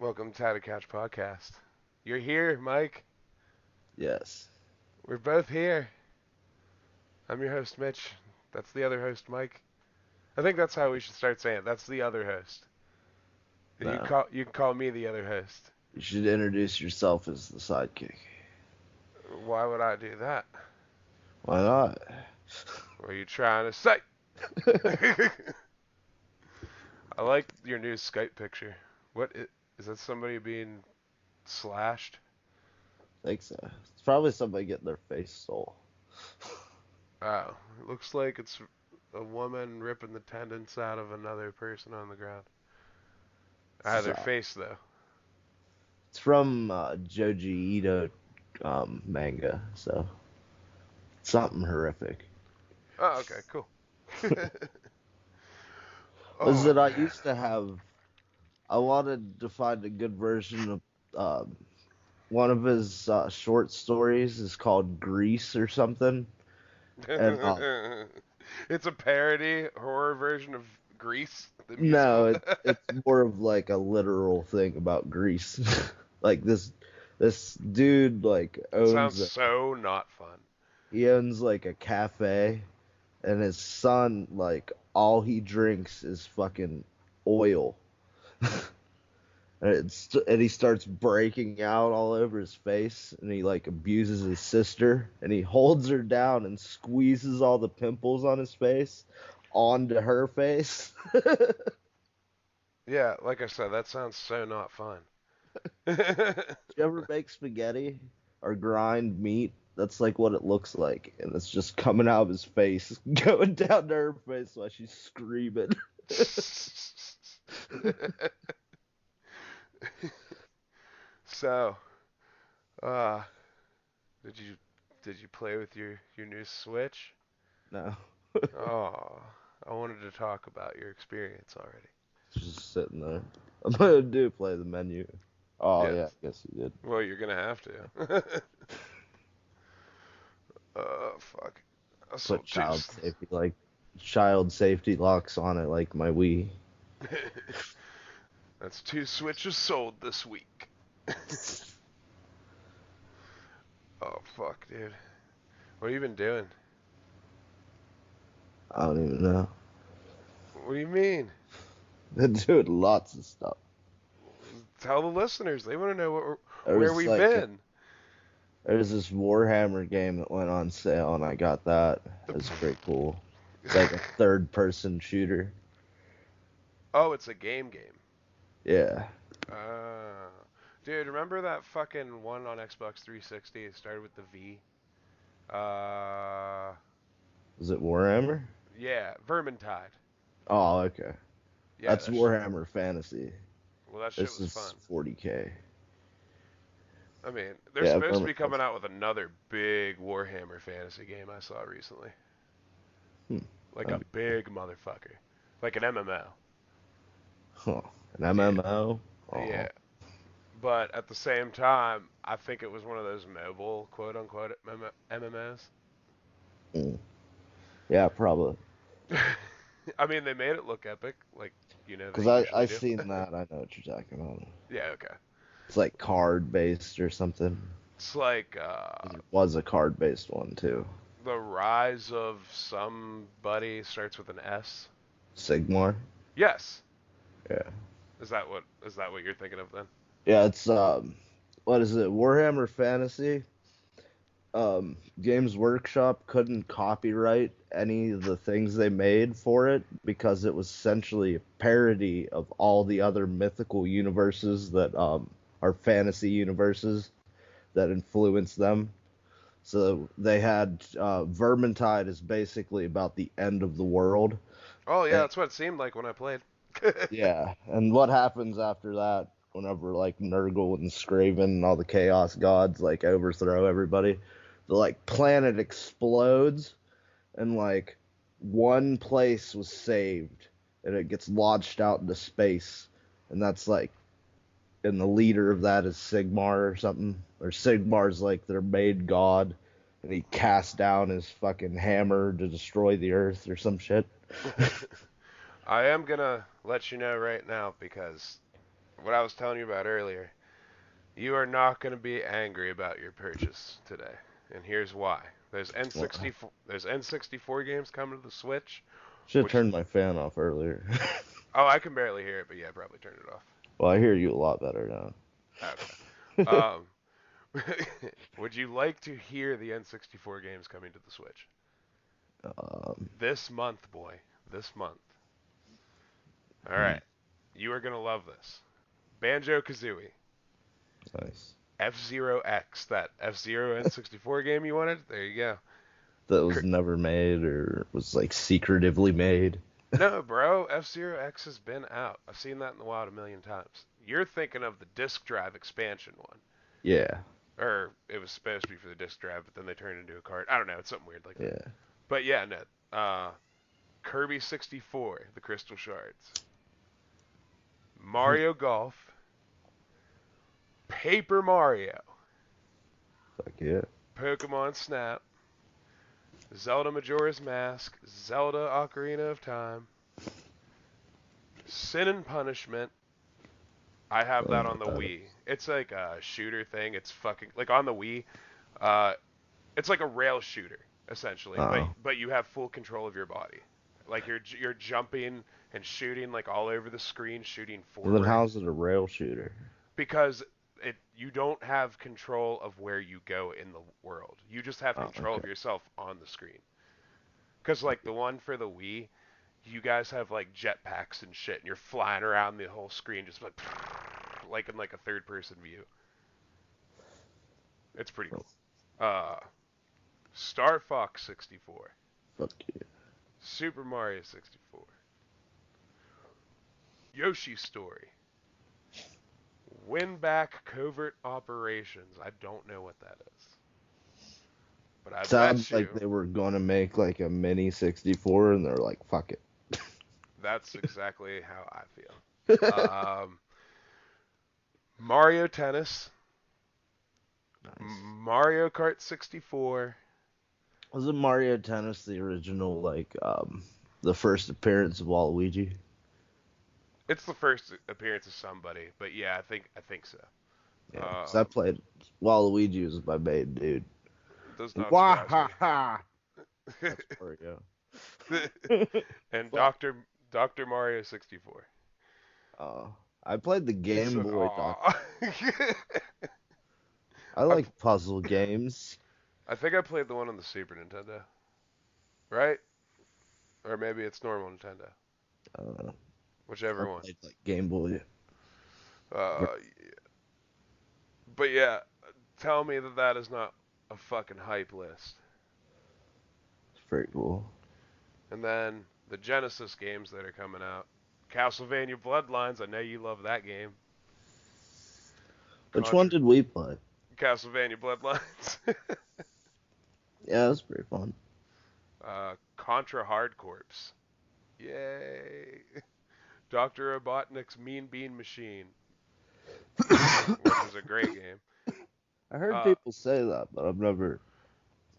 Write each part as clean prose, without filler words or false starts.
Welcome to How to Couch Podcast. You're here, Mike. Yes. We're both here. I'm your host, Mitch. That's the other host, Mike. I think that's how we should start saying it. That's the other host. And No. you can call me the other host. You should introduce yourself as the sidekick. Why would I do that? Why not? What are you trying to say? I like your new Skype picture. Is that somebody being slashed? Think so. It's probably somebody getting their face stole. Oh, it looks like it's a woman ripping the tendons out of another person on the ground. Out of their So, face, though. it's from Joji Ito manga, so something horrific. Oh, okay, cool. Was Oh it I man. used to have I wanted to find a good version of one of his short stories is called Grease or something. And It's a parody horror version of Grease, the musical. no, it's more of like a literal thing about Greece. Like this dude like That sounds owns so not fun. he owns like a cafe, and his son like all he drinks is fucking oil. And he starts breaking out all over his face, and he like abuses his sister, and he holds her down and squeezes all the pimples on his face onto her face. Yeah, like I said, that sounds so not fun. You ever make spaghetti or grind meat? That's like what it looks like, and it's just coming out of his face, going down to her face while she's screaming. So, uh, did you play with your new Switch? No, Oh, I wanted to talk about your experience already. it's just sitting there. I'm gonna do play the menu. Oh Yes. yeah, I guess you did. Well, you're gonna have to. Fuck. I Put sold two. child safety locks on it like my Wii. That's two Switches sold this week. Oh fuck, dude. What have you been doing? I don't even know. What do you mean? Been doing lots of stuff. Tell the listeners. They want to know There where was we've like been. There's this Warhammer game that went on sale, and I got that. It's pretty cool. It's like a third-person shooter. Oh, it's a game. Yeah. Uh, dude, remember that fucking one on Xbox 360? It started with the V. Uh, Is it Warhammer? yeah, Vermintide. Oh, okay. Yeah, That's Warhammer Fantasy. well, that shit This was fun. is 40K. I mean, they're Yeah, supposed to be Vermintide's. coming out with another big Warhammer fantasy game I saw recently. Hmm. Like a That'd be cool. big motherfucker. Like an MMO. Huh. An Yeah. MMO? Yeah. Oh. But at the same time, I think it was one of those mobile, quote unquote, MMOs. Hmm. Yeah, probably. I mean, they made it look epic, like, they Because I usually do. seen that. I know what you're talking about. Yeah, okay. It's like card-based or something. It's like 'Cause there was a card-based one, too. the rise of somebody starts with an S. Sigmar? Yes. Yeah. Is that what you're thinking of then? Yeah, it's what is it? Warhammer Fantasy. Games Workshop couldn't copyright any of the things they made for it because it was essentially a parody of all the other mythical universes that are fantasy universes that influenced them. So they had Vermintide is basically about the end of the world. Oh yeah, And that's what it seemed like when I played. yeah, and what happens after that? Whenever like Nurgle and Skraven and all the Chaos Gods like overthrow everybody, the like planet explodes and like one place was saved and it gets launched out into space, and that's like and the leader of that is Sigmar or something, or Sigmar's like their main god, and he casts down his fucking hammer to destroy the earth or some shit. I am gonna let you know right now because what I was telling you about earlier. You are not going to be angry about your purchase today, and here's why. Well, There's N64 games coming to the Switch, should have which turned my fan off earlier. oh, I can barely hear it, but yeah, probably turned it off. Well, I hear you a lot better now. Okay. Would you like to hear the N64 games coming to the Switch um, this month, boy? This month. All hmm, right. You are going to love this. Banjo-Kazooie. nice. F-Zero X, that F-Zero N64 game you wanted? There you go. That was never made or was like secretively made. No, bro, F-Zero X has been out. I've seen that in the wild a million times. You're thinking of the disk drive expansion one. Yeah, Or it was supposed to be for the disk drive, but then they turned it into a card. I don't know, it's something weird like that. yeah. But yeah, no. Kirby 64, the Crystal Shards. Mario Golf. Paper Mario. Fuck yeah. Pokemon Snap. Zelda Majora's Mask. Zelda Ocarina of Time. Sin and Punishment. I have I don't that know on what the that Wii. is. It's like a shooter thing. It's fucking like on the Wii. Uh, it's like a rail shooter essentially, but Oh. you have full control of your body. Like you're jumping and shooting like all over the screen, shooting Well, then forward how's it a rail shooter? because it you don't have control of where you go in the world. You just have Oh, control okay. of yourself on the screen. Because like the one for the Wii, you guys have like jetpacks and shit, and you're flying around the whole screen just like in like a third person view. It's pretty Oh, cool. Uh, Star Fox 64, fuck yeah. Super Mario 64, Yoshi Story, Win Back Covert Operations. I don't know what that is, but I Sounds bet like you they were gonna make like a mini 64 and they're like, fuck it. that's exactly how I feel. Mario Tennis, Nice. Mario Kart 64. Wasn't Mario Tennis the original, like, the first appearance of Waluigi? It's the first appearance of somebody, but yeah, I think so. Yeah, because I Um, played Waluigi was my main dude. does not surprise me. Wahaha! That's Mario. And Fuck. Doctor Mario 64. Uh, I played the He Game said, Boy Doc. "Aw." I I, like puzzle games. I think I played the one on the Super Nintendo, right? Or maybe it's normal Nintendo, Uh, I whichever one. played like Game Boy. Uh, but yeah, tell me that that is not a fucking hype list. It's pretty cool. And then the Genesis games that are coming out. Castlevania Bloodlines, I know you love that game. Which one Contra did we play? Castlevania Bloodlines. Yeah, it was pretty fun. Contra Hard Corps. Yay. Dr. Robotnik's Mean Bean Machine, which is a great game. I heard Uh, people say that, but I've never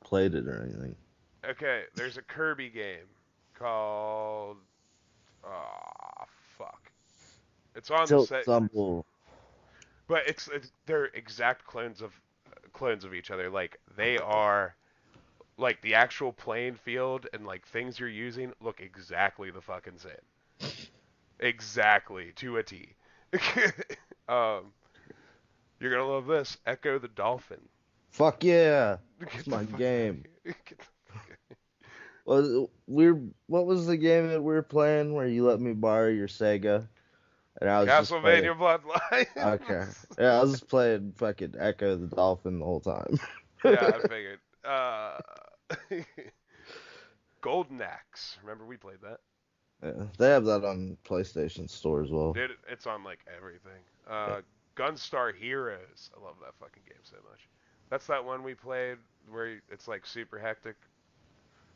played it or anything. okay, there's a Kirby game called fuck. It's on the Tilt set, Tumble. but it's they're exact clones of each other. Like they are like the actual playing field and like things you're using look exactly the fucking same. Exactly to a T. um, you're gonna love this. Echo the Dolphin. Fuck yeah! It's Get the my fuck out of game. here. Get the fuck out of here. What was the game that we were playing where you let me borrow your Sega and I was just playing? Castlevania Bloodlines. Okay, yeah, I was just playing fucking Echo the Dolphin the whole time. Yeah, I figured. Golden Axe. Remember we played that? Yeah, they have that on PlayStation Store as well. Dude, it's on like everything. Yeah. Gunstar Heroes. I love that fucking game so much. That's that one we played where it's like super hectic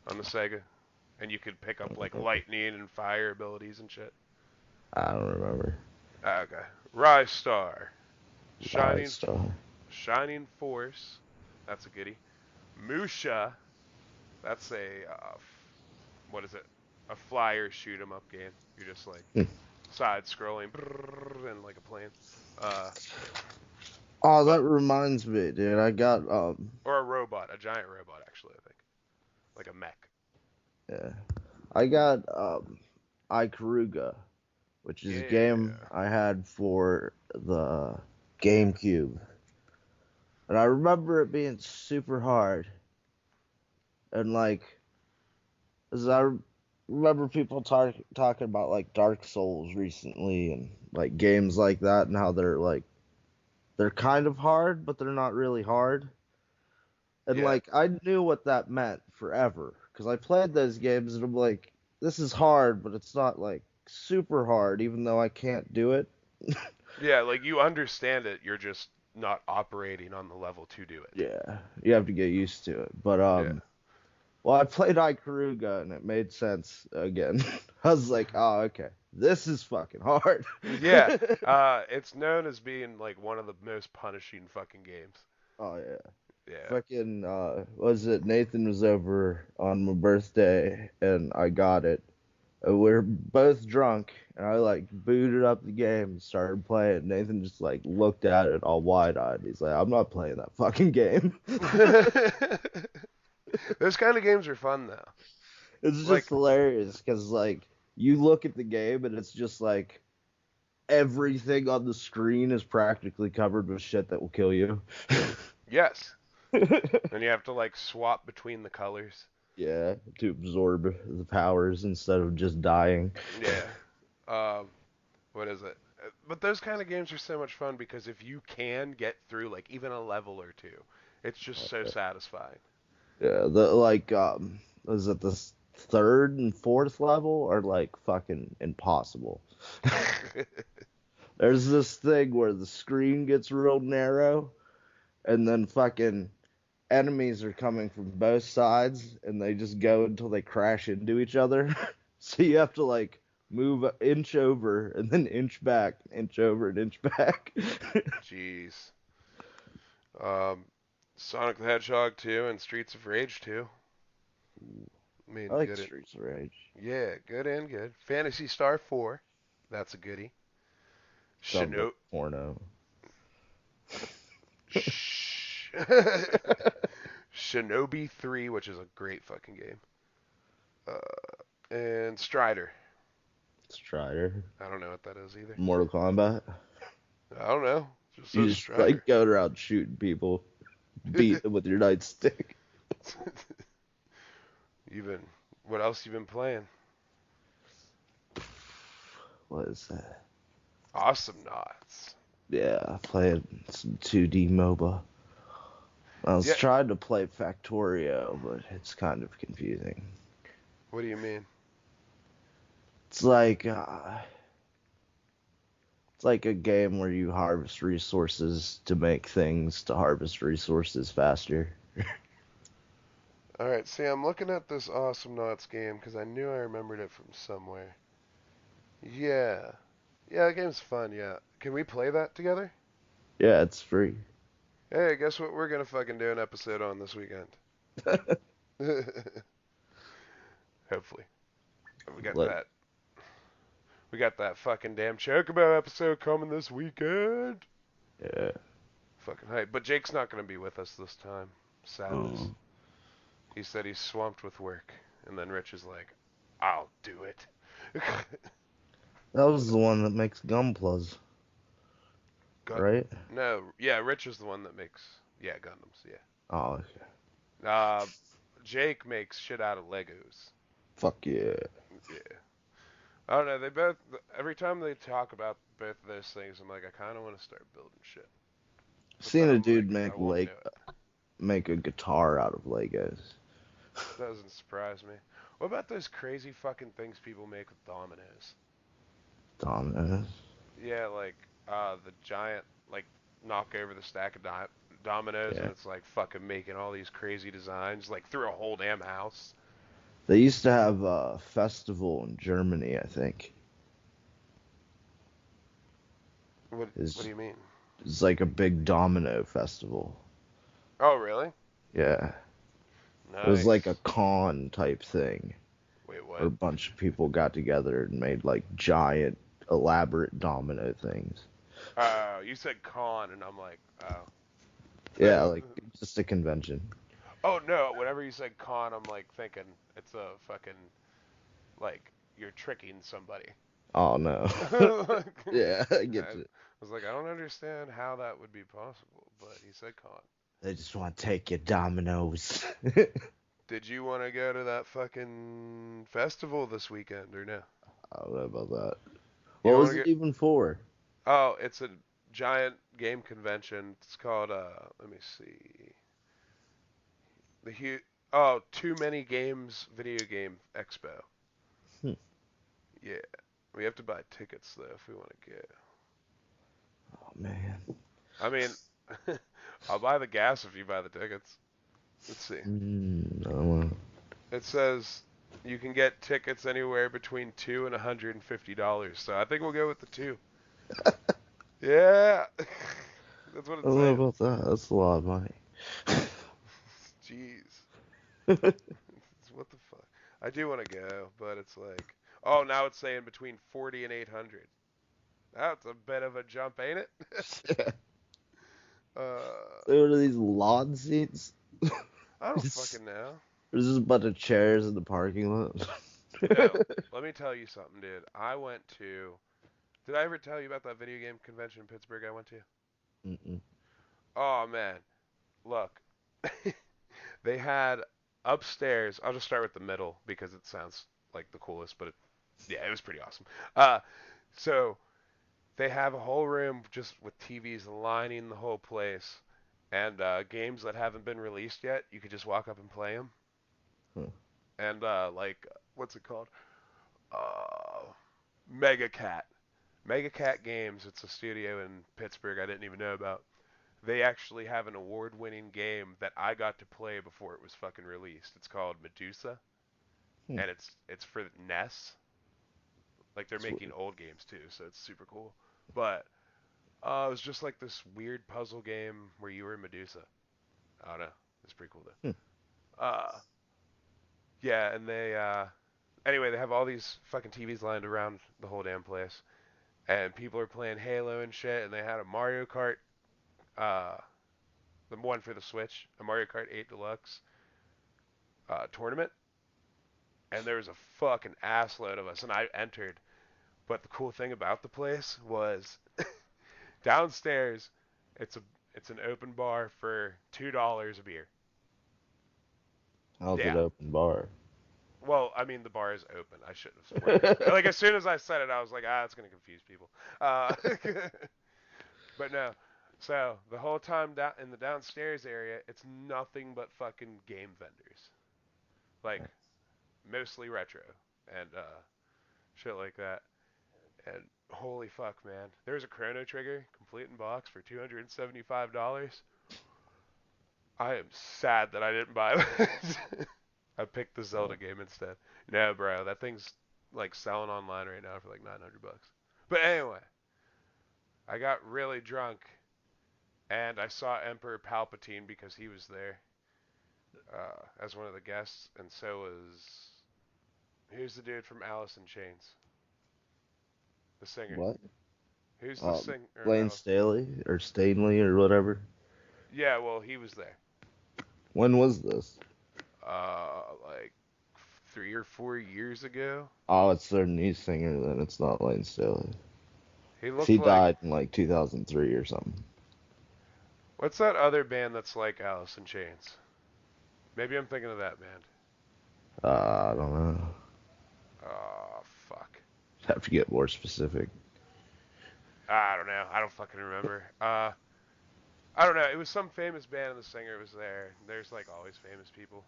on the Sega, and you could pick up like lightning and fire abilities and shit. I don't remember. Okay. Rise Star. Five Shining star. Shining Force. That's a goodie. Musha. That's a what is it? A flyer shoot 'em up game. You're just like Hmm. side-scrolling and like a plane. Uh, Oh, that but reminds me, dude. I got or a robot, a giant robot actually, I think, like a mech. yeah, I got Ikaruga, which is a game Yeah. I had for the GameCube, and I remember it being super hard, and like, as I remember people talking about like Dark Souls recently, and like games like that, and how they're kind of hard, but they're not really hard. And Yeah. like I knew what that meant forever because I played those games and I'm like, this is hard, but it's not like super hard, even though I can't do it. Yeah, like you understand it, you're just not operating on the level to do it. Yeah, you have to get used to it. But Yeah. well, I played Ikaruga and it made sense again. I was like, oh, okay, this is fucking hard. Yeah. It's known as being like one of the most punishing fucking games. Oh yeah. Yeah. Fucking was it Nathan was over on my birthday and I got it. We're both drunk, and I like booted up the game and started playing. Nathan just like looked at it all wide-eyed. He's like, "I'm not playing that fucking game." Those kind of games are fun though. It's just Like, hilarious because like you look at the game and it's just like everything on the screen is practically covered with shit that will kill you. yes. And you have to like swap between the colors. Yeah, to absorb the powers instead of just dying. Yeah. Um, what is it? But those kind of games are so much fun because if you can get through like even a level or two, it's just so satisfying. Yeah, the like was it the third and fourth level are like fucking impossible. There's this thing where the screen gets real narrow and then fucking enemies are coming from both sides and they just go until they crash into each other. So you have to like move an inch over and then inch back, inch over and inch back. Jeez. Um, Sonic the Hedgehog 2 and Streets of Rage 2. I I mean, like good. Streets of Rage. Yeah, good and good. Fantasy Star 4. That's a goodie. Sounds like Shino. porno. Sh- Shinobi 3, which is a great fucking game. And Strider. Strider. I don't know what that is either. Mortal Kombat. I don't know. Just You says just Strider. like go around shooting people, beat them with your nightstick. Even what else you been playing? What is that? Awesome Knots. Yeah, playing some 2D MOBA. I was Yeah. trying to play Factorio, but it's kind of confusing. What do you mean? It's like a game where you harvest resources to make things to harvest resources faster. All right. See, I'm looking at this Awesome Knots game because I knew I remembered it from somewhere. Yeah. Yeah, that game's fun. Yeah. Can we play that together? Yeah, it's free. Hey, guess what we're gonna fucking do an episode on this weekend? Hopefully. We got Like, that. We got that fucking damn Chocobo episode coming this weekend. yeah. Fucking hype. But Jake's not gonna be with us this time. Sadness. Oh. He said he's swamped with work. And then Rich is like, I'll do it. That was the one that makes Gunplas, Gun- right? no, yeah, Rich is the one that makes, yeah, Gundams, yeah. Oh, okay. Uh, Jake makes shit out of Legos. Fuck yeah. Yeah. I don't know, they both, every time they talk about both of those things, I'm like, I kind of want to start building shit. But Seen then a I'm dude like, I won't do it. make a guitar out of Legos. Doesn't surprise me. What about those crazy fucking things people make with dominoes? Dominoes. Yeah, like the giant like knock over the stack of dominoes, and Yeah. it's like fucking making all these crazy designs like through a whole damn house. They used to have a festival in Germany, I think. What do you mean? It's like a big domino festival. Oh, really? Yeah. Nice. It was like a con type thing Wait, where a what? bunch of people got together and made like giant elaborate domino things. You said con, and I'm like, oh. Yeah, like just a convention. Oh no! Whenever you said con, I'm like thinking it's a fucking like you're tricking somebody. Oh no. Like, Yeah, I I get you. was like, I don't understand how that would be possible, but he said con. They just want to take your dominoes. Did you want to go to that fucking festival this weekend or no? I don't know about that. You What don't was want to it get? even for? Oh, it's a giant game convention. It's called let me see. The huge. Oh, Too Many Games Video Game Expo. Hmm. Yeah, we have to buy tickets though if we want to go. Oh man. I mean, I'll buy the gas if you buy the tickets. Let's see. I don't know. It says you can get tickets anywhere between $2 and $150. So I think we'll go with the two. Yeah, that's what I it's don't know saying. about that. That's a lot of money. Jeez, what the fuck? I do want to go, but it's like, oh, now it's saying between 40 and 800. That's a bit of a jump, ain't it? uh, So what are these lawn seats? I don't fucking know. There's just a bunch of chairs in the parking lot. No, let me tell you something, dude. I went to. Did I ever tell you about that video game convention in Pittsburgh I went to? Mm-mm. Oh man, look, they had upstairs. I'll just start with the middle because it sounds like the coolest, but yeah, it was pretty awesome. So they have a whole room just with TVs lining the whole place, and games that haven't been released yet. You could just walk up and play them. Huh. And like, what's it called? Uh, Mega Cat. Mega Cat Games. It's a studio in Pittsburgh I didn't even know about. They actually have an award-winning game that I got to play before it was fucking released. It's called Medusa, Hmm. and it's for NES. Like they're making Sweet. old games too, so it's super cool. But it was just like this weird puzzle game where you were Medusa. I don't know. It's pretty cool Hmm. though. Yeah, and anyway, they have all these fucking TVs lined around the whole damn place, and people are playing Halo and shit, and they had a Mario Kart, uh, the one for the Switch, a Mario Kart 8 Deluxe tournament, and there was a fucking assload of us, and I entered. But the cool thing about the place was downstairs, it's a it's an open bar for $2 a beer. How's it Yeah. open bar? Well, I mean the bar is open. I shouldn't have worded it. Like as soon as I said it, I was like, it's gonna confuse people. Uh, but no. So the whole time down in the downstairs area, it's nothing but fucking game vendors, like mostly retro and shit like that. And holy fuck, man, there's a Chrono Trigger complete in box for $275. I am sad that I didn't buy that. I picked the Zelda game instead. No, bro, that thing's like selling online right now for like $900. But anyway, I got really drunk and I saw Emperor Palpatine because he was there as one of the guests, and so was who's the dude from Alice in Chains, the singer. What? Who's the singer of Blaine Alice? Staley or Stanley or whatever. Yeah, well, he was there. When was this? Like 3 or 4 years ago. Oh, it's their new singer then. It's not Blaine Staley. He 'Cause looked he like died in like 2003 or something. what's that other band that's like Alice in Chains? Maybe I'm thinking of that band. I don't know. Oh fuck. Have to get more specific. I don't know. I don't fucking remember. I don't know. It was some famous band and the singer was there. There's like always famous people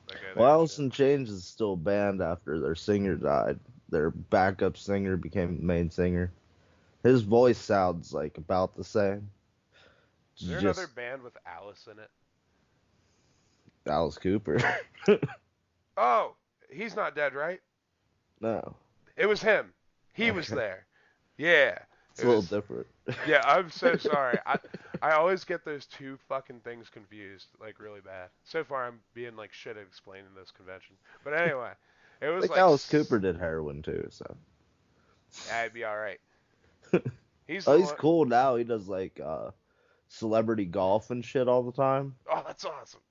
that go Well, there and Alice shit. in Chains is still banned after their singer died. Their backup singer became the main singer. His voice sounds like about the same. Is there another Just band with Alice in it? Alice Cooper. Oh, he's not dead, right? No. It was him. He was Okay. there. Yeah. It's It a little was. different. Yeah, I'm so sorry. I always get those two fucking things confused, like really bad. So far, I'm being like shit at explaining this convention. But anyway, it I was think like Alice Cooper did heroin too, so Yeah, he'd be all right. He's Oh, the he's one. cool now. He does like celebrity golf and shit all the time. Oh, that's awesome.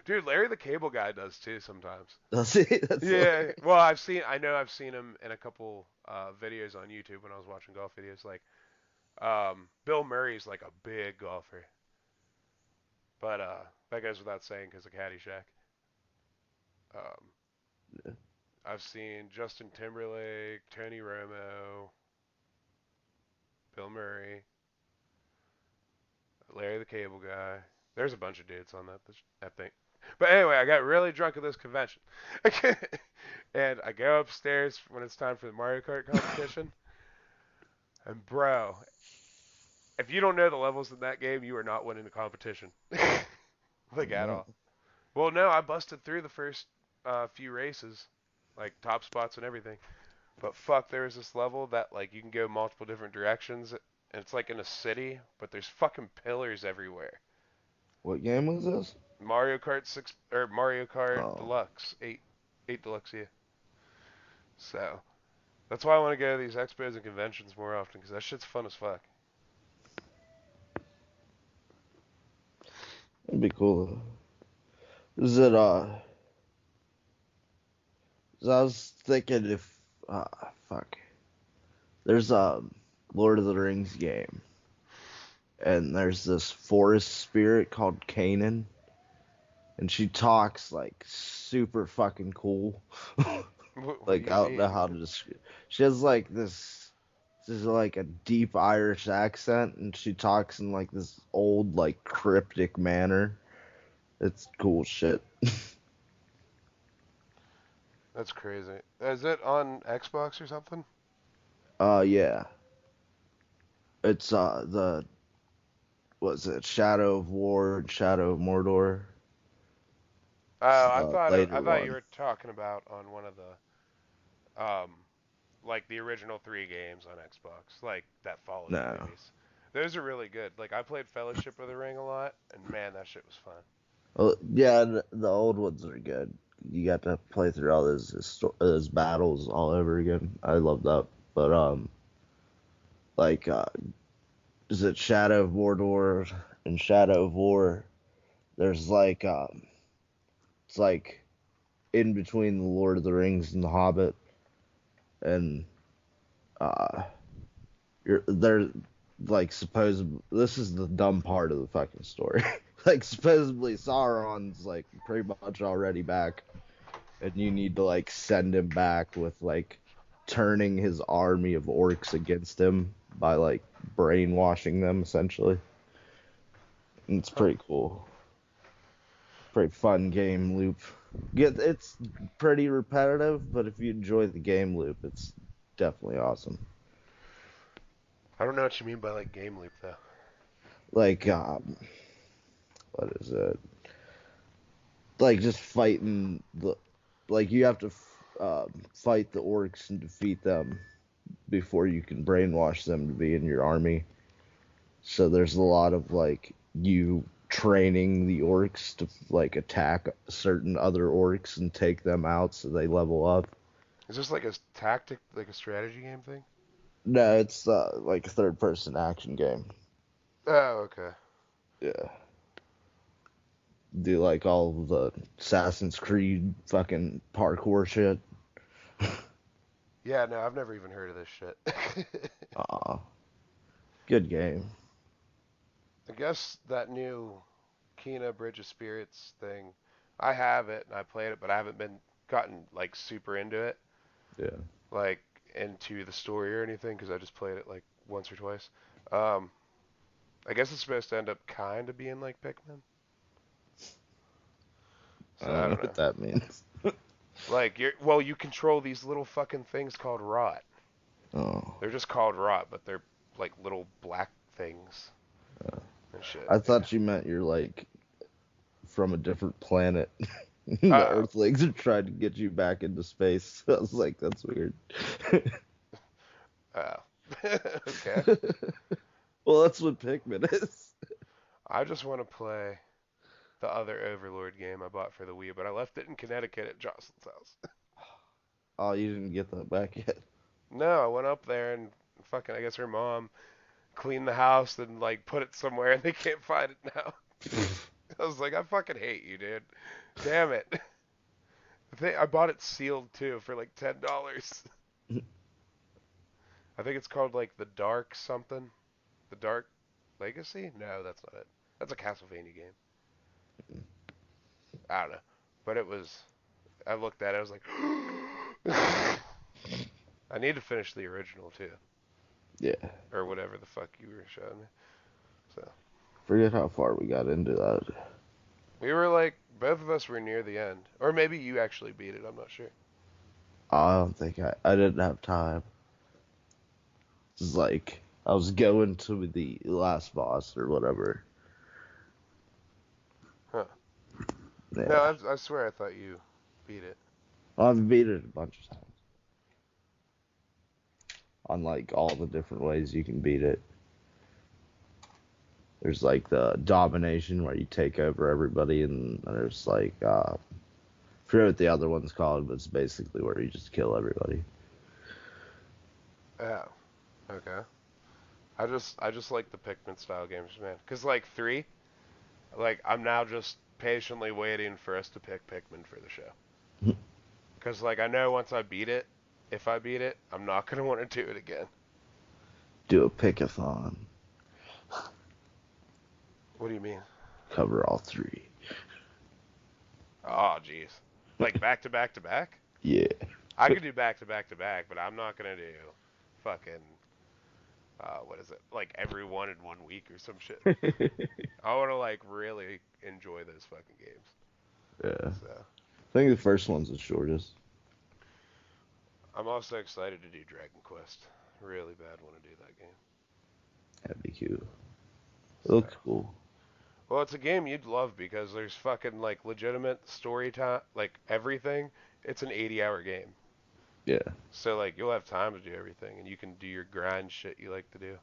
Dude, Larry the Cable Guy does too sometimes. Does he? That's Yeah. hilarious. Well, I know I've seen him in a couple videos on YouTube when I was watching golf videos. Like, Bill Murray's like a big golfer, but that goes without saying because of Caddyshack. Um, I've seen Justin Timberlake, Tony Romo, Bill Murray, Larry the Cable Guy. There's a bunch of dudes on that thing. But anyway, I got really drunk at this convention, and I go upstairs when it's time for the Mario Kart competition. And bro, if you don't know the levels in that game, you are not winning the competition, like at No. all. Well, no, I busted through the first few races, like top spots and everything. But fuck, there was this level that like you can go multiple different directions, and it's like in a city, but there's fucking pillars everywhere. What game was this? Mario Kart 6 or Mario Kart Oh, Deluxe 8 Deluxe, yeah. So that's why I want to go to these expos and conventions more often because that shit's fun as fuck. that'd be cool. Is it I was thinking if fuck. There's a Lord of the Rings game, and there's this forest spirit called Kanan, and she talks like super fucking cool. What do Like you I don't know mean? how to describe. She has like this is like a deep Irish accent, and she talks in like this old like cryptic manner. It's cool shit. That's crazy. Is it on Xbox or something? Yeah. It's the was it Shadow of War and Shadow of Mordor. It's Oh, the I later thought you one. were talking about on one of the like the original 3 games on Xbox, like that followed the No. movies. Those are really good. Like I played Fellowship of the Ring a lot, and man, that shit was fun. Well, yeah, the old ones are good. You got to play through all those battles all over again. I love that. But like is it Shadow of Mordor and Shadow of War? There's like it's like in between the Lord of the Rings and the Hobbit, and uh, you're there. Like supposed, this is the dumb part of the fucking story. Like supposedly Sauron's like pretty much already back, and you need to like send him back with like turning his army of orcs against him by like brainwashing them essentially. And it's Huh. pretty cool. Pretty fun game loop. It's pretty repetitive, but if you enjoy the game loop, it's definitely awesome. I don't know what you mean by like game loop though. Like what is it? Like just fighting the like you have to fight the orcs and defeat them before you can brainwash them to be in your army. So there's a lot of like you training the orcs to like attack certain other orcs and take them out so they level up. Is this like a tactic, like a strategy game thing? No, it's like a third person action game. Oh, okay. Yeah. Do like all of the Assassin's Creed fucking parkour shit. Yeah, no, I've never even heard of this shit. Aw, good game. I guess that new Kena Bridge of Spirits thing, I have it and I played it, but I haven't been gotten like super into it, Yeah. like into the story or anything, because I just played it like once or twice. Um, I guess it's supposed to end up kind of being like Pikmin, I so don't I know don't what know. that means. Like you control these little fucking things called rot. Oh. They're just called rot, but they're like little black things and shit. I Yeah. thought you meant you're like from a different planet. The Uh, Earthlings are trying to get you back into space. I was like, that's weird. uh, okay. Well, that's what Pikmin is. I just want to play the other Overlord game I bought for the Wii, but I left it in Connecticut at Jocelyn's house. Oh, you didn't get that back yet. No, I went up there and fucking, I guess her mom cleaned the house and like put it somewhere and they can't find it now. I was like, I fucking hate you, dude. Damn it. I bought it sealed too for like $10. I think it's called like the Dark something. The Dark Legacy? No, that's not it. That's a Castlevania game. I don't know. But it was. I looked at it. I was like, I need to finish the original too, Yeah. or whatever the fuck you were showing me. So Forget how far we got into that. we were like, both of us were near the end, or maybe you actually beat it. I'm not sure. I don't think I didn't have time. It's like I was going to the last boss or whatever. Huh? Yeah. No, I swear I thought you beat it. I've beat it a bunch of times. On like all the different ways you can beat it. There's like the domination where you take over everybody, and there's like I forget what the other one's called, but it's basically where you just kill everybody. Oh, okay. I just like the Pikmin style games, man. Cause like 3, like I'm now just patiently waiting for us to pick Pikmin for the show. Cause like I know once I beat it, if I beat it, I'm not gonna want to do it again. Do a pickathon. What do you mean? Cover all 3. Oh, jeez. Like back to back to back? Yeah. I could do back to back to back, but I'm not gonna do fucking what is it? Like every one in 1 week or some shit. I want to like really enjoy those fucking games. Yeah. So I think the first one's the shortest. I'm also excited to do Dragon Quest. Really bad want to do that game. That'd be cute. It So, looks cool. well, it's a game you'd love because there's fucking like legitimate story time, like everything. It's an 80-hour game. Yeah. So like you'll have time to do everything, and you can do your grind shit you like to do.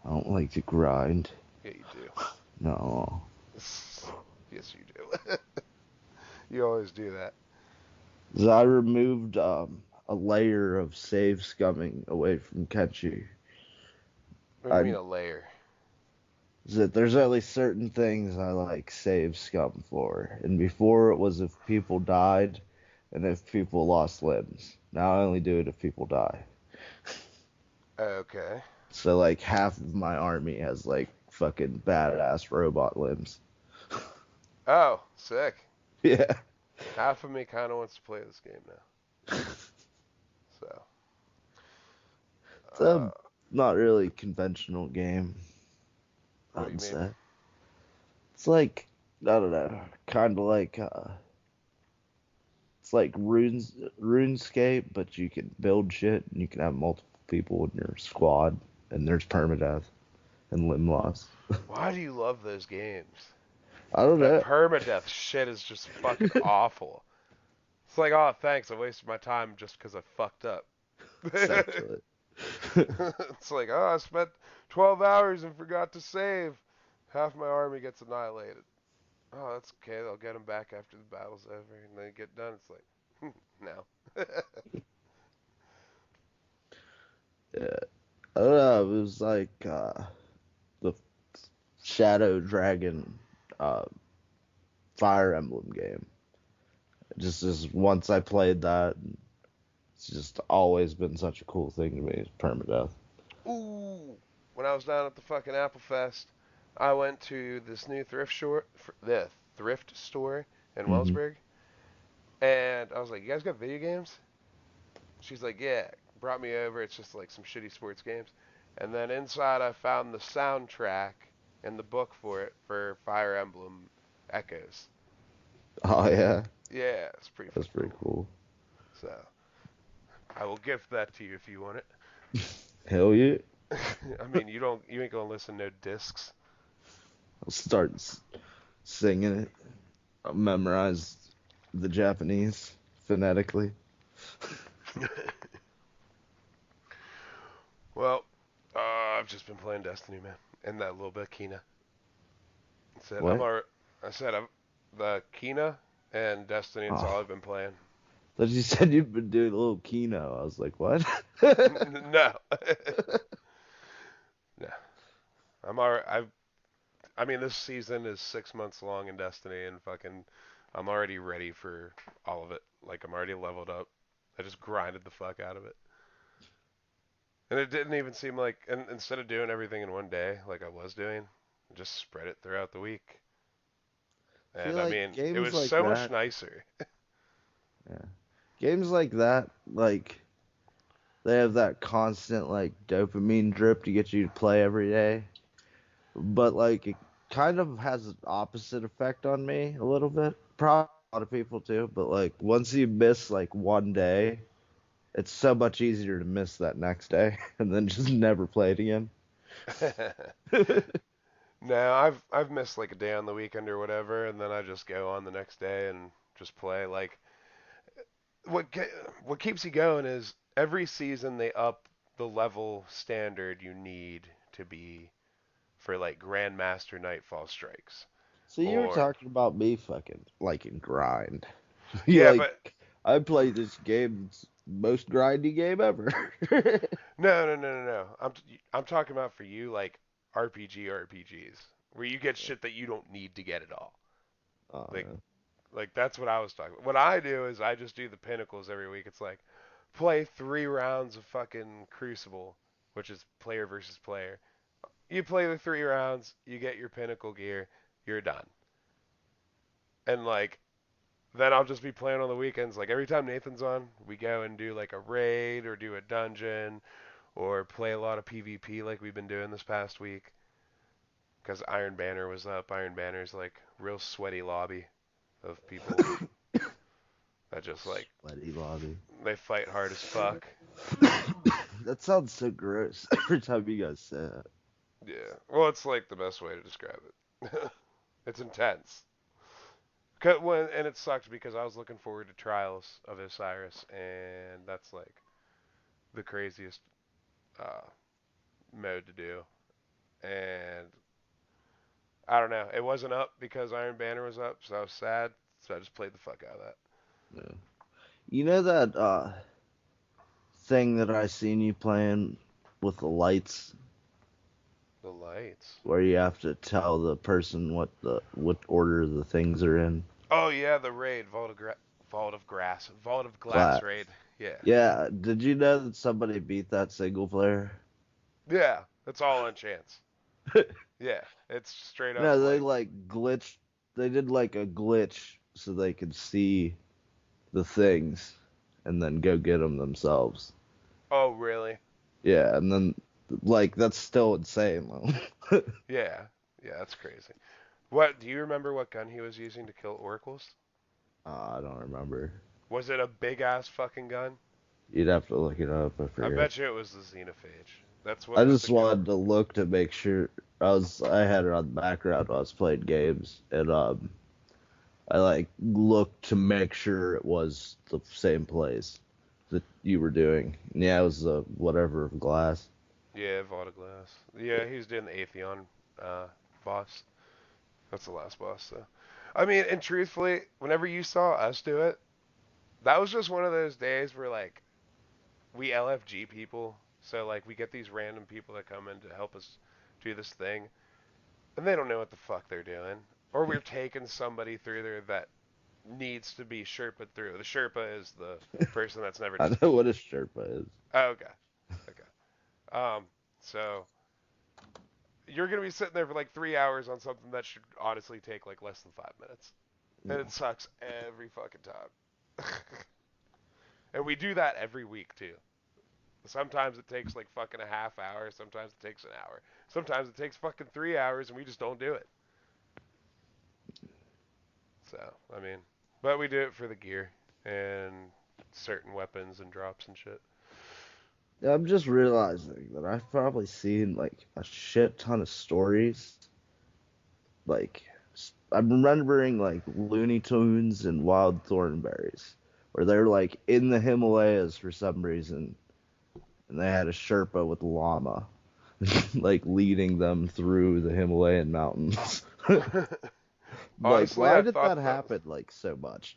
I don't like to grind. Yeah, you do. No. Yes, you do. You always do that. 'Cause I removed a layer of save scumming away from Kenshi. What do you mean I a layer? that there's only certain things I like save scum for, and before it was if people died and if people lost limbs. Now I only do it if people die. Okay. So like half of my army has like fucking badass robot limbs. Oh, sick. Yeah. Half of me kind of wants to play this game now. So, It's a not really conventional game, what do you I'd mean? say. It's like I don't know, kind of like it's like RuneScape, but you can build shit and you can have multiple people in your squad, and there's permadeath and limb loss. Why do you love those games? I don't That know. permadeath shit is just fucking awful. It's like, oh, thanks, I wasted my time just because I fucked up. Essentially. It's like, oh, I spent 12 hours and forgot to save. Half my army gets annihilated. Oh, that's okay. They'll get them back after the battle's over, and they get done. It's like, no. Yeah. I don't know. It was like the Shadow Dragon uh, Fire Emblem game. Just once I played that, it's just always been such a cool thing to me. It's permadeath. Ooh, when I was down at the fucking Apple Fest, I went to this new the thrift store in Hmm. Wellsburg, and I was like, "You guys got video games?" She's like, "Yeah." Brought me over. It's just like some shitty sports games, and then inside I found the soundtrack and the book for it for Fire Emblem Echoes. Oh yeah, Yeah, it's pretty that's fucking pretty cool. cool. So I will gift that to you if you want it. Hell yeah. I mean, you ain't gonna listen to no discs. I'll start singing it. I'll memorize the Japanese phonetically. Well, I've just been playing Destiny, man, and that little bit of Kina. That's it. What? I said the Kina and Destiny. It's all Oh, I've been playing. But you said you've been doing a little Kino. I was like, what? No. No. I'm alright. I mean, this season is 6 months long in Destiny, and fucking, I'm already ready for all of it. Like, I'm already leveled up. I just grinded the fuck out of it. And it didn't even seem like, and instead of doing everything in one day, like I was doing, just spread it throughout the week. I feel And I like mean, it games was like so much that, nicer. yeah. Games like that, like, they have that constant, like, dopamine drip to get you to play every day. But, like, it kind of has an opposite effect on me a little bit. Probably a lot of people too. But, like, once you miss, like, one day, it's so much easier to miss that next day and then just never play it again. No, I've missed like a day on the weekend or whatever, and then I just go on the next day and just play. Like what what keeps you going is every season they up the level standard you need to be for like Grandmaster Nightfall Strikes. So you were Or talking about me fucking liking grind. You yeah, like but I play this game, it's most grindy game ever. no. I'm talking about for you like RPGs where you get shit that you don't need to get at all. Like Uh, Like that's what I was talking about. What I do is I just do the pinnacles every week. It's like play 3 rounds of fucking Crucible, which is player versus player. You play the 3 rounds, you get your pinnacle gear, you're done. And like then I'll just be playing on the weekends. Like every time Nathan's on, we go and do like a raid or do a dungeon or play a lot of PvP like we've been doing this past week. Because Iron Banner was up. Iron Banner's like real sweaty lobby of people that just like sweaty lobby. they fight hard as fuck. That sounds so gross every time you guys say it. Yeah. Well, it's like the best way to describe it. It's intense. And it sucked because I was looking forward to Trials of Osiris, and that's like the craziest uh, mode to do. And I don't know, it wasn't up because Iron Banner was up, so I was sad. So I just played the fuck out of that. Yeah. You know that thing that I seen you playing with the lights, The lights. where you have to tell the person what order the things are in? Oh yeah, the raid, Vault of Glass Glass. raid. Yeah. Yeah, did you know that somebody beat that single player? Yeah, that's all on chance. Yeah, it's straight up No, they like, like glitched. They did like a glitch so they could see the things and then go get them themselves. oh really? Yeah, and then like that's still insane though. Yeah, yeah, that's crazy. What do you remember? What gun he was using to kill oracles? I don't remember. Was it a big ass fucking gun? You'd have to look it up. I I forget. bet you it was the Xenophage. That's what I was just the gun. wanted to look to make sure I had it on the background while I was playing games, and I like looked to make sure it was the same place that you were doing. And yeah, it was whatever glass. Yeah, Vault of Glass. Yeah, he was doing the Atheon boss. That's the last boss, though. I mean, and truthfully, whenever you saw us do it, that was just one of those days where like we LFG people, so like we get these random people that come in to help us do this thing, and they don't know what the fuck they're doing, or we're taking somebody through there that needs to be Sherpa through. The Sherpa is the person that's never I just. know what a Sherpa is. Oh, okay, okay. So you're gonna be sitting there for like 3 hours on something that should honestly take like less than 5 minutes, and Yeah. it sucks every fucking time. And we do that every week too. Sometimes it takes like fucking a half hour. Sometimes it takes an hour. Sometimes it takes fucking 3 hours, and we just don't do it. So I mean, but we do it for the gear and certain weapons and drops and shit. Yeah, I'm just realizing that I've probably seen like a shit ton of stories. Like I'm remembering like Looney Tunes and Wild Thornberries, where they're like in the Himalayas for some reason, and they had a Sherpa with a llama, like leading them through the Himalayan mountains. Like, Honestly, why I did thought that that was happen like so much?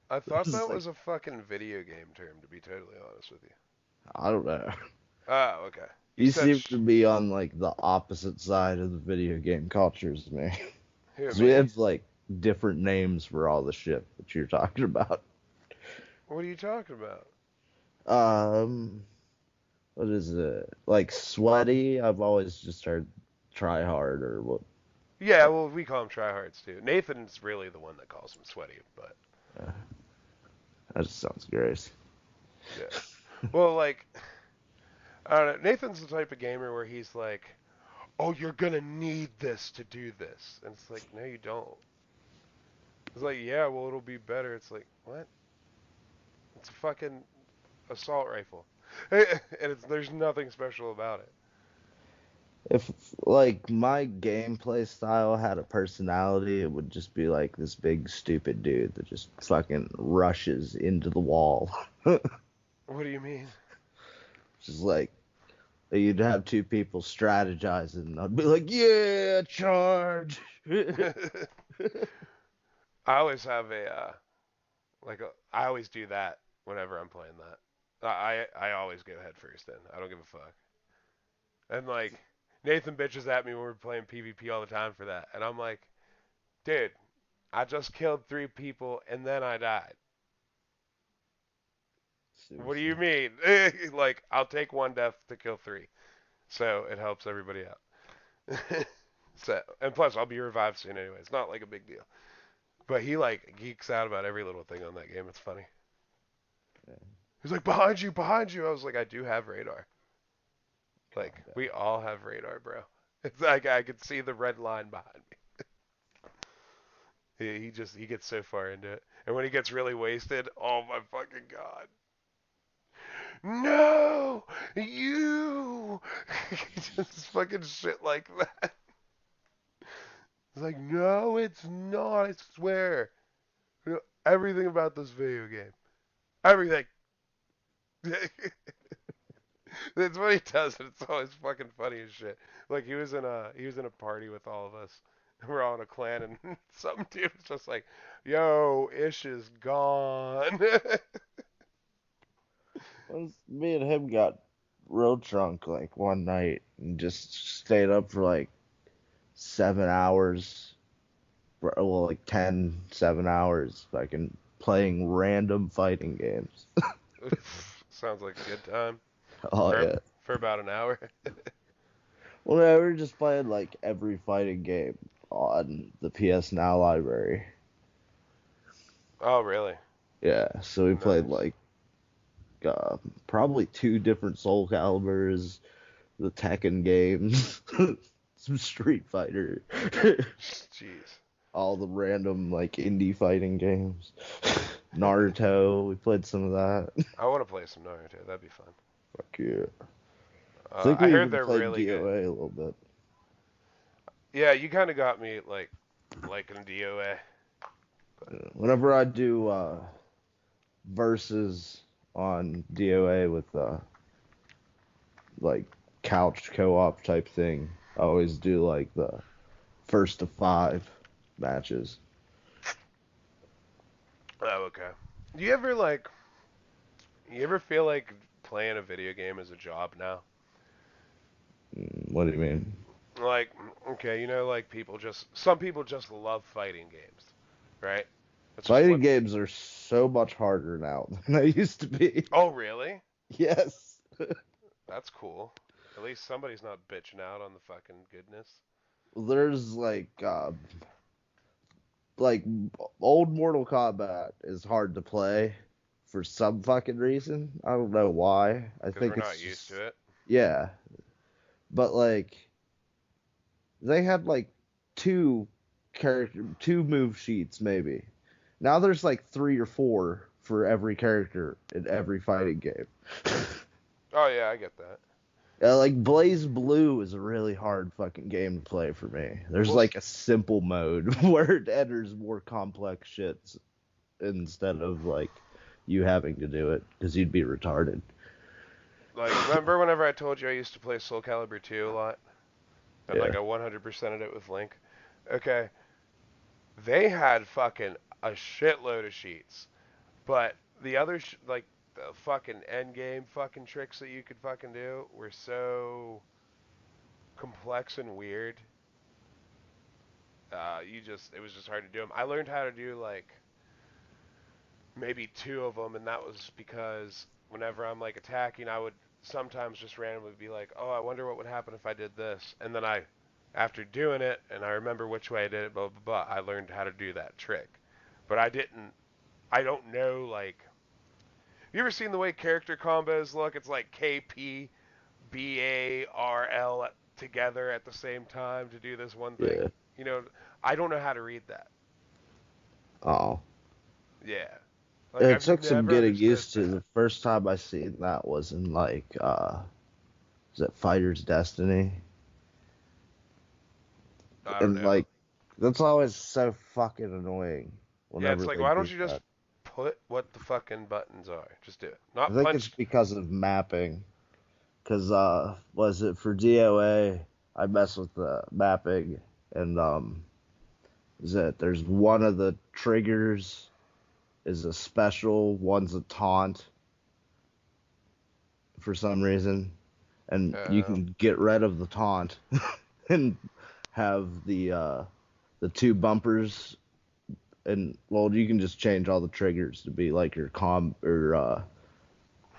I thought It's that like, was a fucking video game term, to be totally honest with you. I don't know. Oh, okay. You You said seem to be on like the opposite side of the video game cultures, man. who, Because we me? have like different names for all the shit that you're talking about. What are you talking about? Um, what is it? Like sweaty? I've always just heard try hard or what? Yeah, well, we call him tryhards too. Nathan's really the one that calls him sweaty, but Uh, that just sounds gross. yeah. Well, like, I don't know. Nathan's the type of gamer where he's like, "Oh, you're gonna need this to do this," and it's like, "No, you don't." It's like, "Yeah, well, it'll be better." It's like, what? It's a fucking assault rifle, and there's nothing special about it. If like my gameplay style had a personality, it would just be like this big stupid dude that just fucking rushes into the wall. What do you mean? Just like you'd have two people strategizing, and I'd be like, "Yeah, charge!" I always have I always do that whenever I'm playing that. I always go head first in. I don't give a fuck. And like Nathan bitches at me when we're playing PvP all the time for that, and I'm like, dude, I just killed 3 people and then I died. What do you Seriously. mean? Like I'll take 1 death to kill 3, so it helps everybody out. So and plus I'll be revived soon anyway. It's not like a big deal. But he like geeks out about every little thing on that game. It's funny. Yeah, He's like, behind you, behind you. I was like, I do have radar. calm Like, down. we all have radar, bro. It's like I could see the red line behind me. He gets so far into it. And when he gets really wasted, oh my fucking god. No! You! Just fucking shit like that. It's like, no, it's not, I swear. You know, everything about this video game. Everything. That's what he does, and it's always fucking funny as shit. Like he was in a party with all of us. And we're all in a clan, and some dude was just like, "Yo, Ish is gone." Once me and him got real drunk like one night and just stayed up for like 7 hours, well, like 10, 7 hours, fucking playing random fighting games. Sounds like a good time Oh for yeah. for about an hour. Well, yeah, we were just playing like every fighting game on the PS Now library. Oh, really? Yeah, so we played Nice. like uh, probably two different Soul Calibers, the Tekken games, some Street Fighter, Jeez. all the random like indie fighting games. Naruto, we played some of that. I want to play some Naruto. That'd be fun. Fuck yeah. I think I we heard even they're played really good. DOA a little bit. Yeah, you kind of got me like liking DOA. But Yeah. Whenever I do verses on DOA with like couch co-op type thing, I always do like the first to 5 matches. oh, okay. Do you ever like? You ever feel like playing a video game is a job now? What do you mean? Like, okay, like some people just love fighting games, right? That's just Fighting what. games are so much harder now than they used to be. Oh, really? Yes. That's cool. At least somebody's not bitching out on the fucking goodness. There's like old Mortal Kombat is hard to play for some fucking reason. I don't know why. I Because we're think it's not used just to it. yeah. But like they had like two move sheets maybe. Now there's like 3 or 4 for every character in every fighting game. Oh yeah, I get that. Like Blaze Blue is a really hard fucking game to play for me. There's Well, like a simple mode where it enters more complex shits instead of like you having to do it because you'd be retarded. like, remember whenever I told you I used to play Soul Calibur 2 a lot? And Yeah. like I 100%ed it with Link? Okay, they had fucking a shitload of sheets. But the other like the fucking end game fucking tricks that you could fucking do were so complex and weird. It was just hard to do them. I learned how to do like maybe two of them, and that was because whenever I'm like attacking, I would sometimes just randomly be like, "Oh, I wonder what would happen if I did this," and then after doing it, and I remember which way I did it, blah blah blah, I learned how to do that trick. But I don't know like. You ever seen the way character combos look? It's like KPBARL together at the same time to do this one thing. Yeah. You know, I don't know how to read that. Oh. Yeah. Like It I've took some never getting understood used to. that. The first time I seen that was in like is it Fighter's Destiny? I don't And know. like that's always so fucking annoying Yeah, it's whenever like they why do don't you just that. put what the fucking buttons are? Just do it. I Not think it's punch. because of mapping. Cause was it for DOA? I mess with the mapping and is that there's one of the triggers is a special, one's a taunt for some reason, and you Uh, can get rid of the taunt and have the two bumpers, and well, you can just change all the triggers to be like your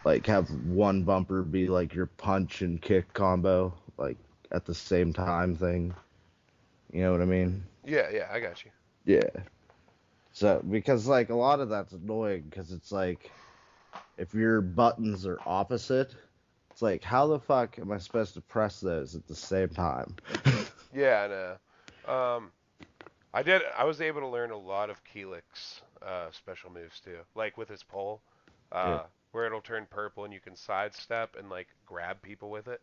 like have one bumper be like your punch and kick combo, like at the same time thing. You know what I mean? yeah, yeah, I got you. Yeah. So because like a lot of that's annoying because it's like if your buttons are opposite, it's like how the fuck am I supposed to press those at the same time? Yeah, I know. I was able to learn a lot of Keelix special moves too, like with his pole, Yeah. where it'll turn purple and you can sidestep and like grab people with it.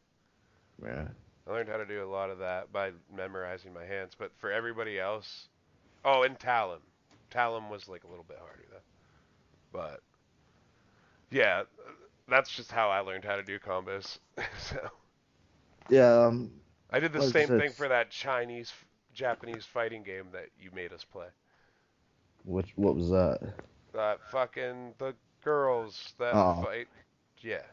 Yeah. I learned how to do a lot of that by memorizing my hands. But for everybody else, oh, and Talon. Talon was like a little bit harder though. But yeah, that's just how I learned how to do combos. So Yeah. I did the Like I same said, thing for that Chinese Japanese fighting game that you made us play. what was that? That fucking the girls that Oh, fight. Yeah,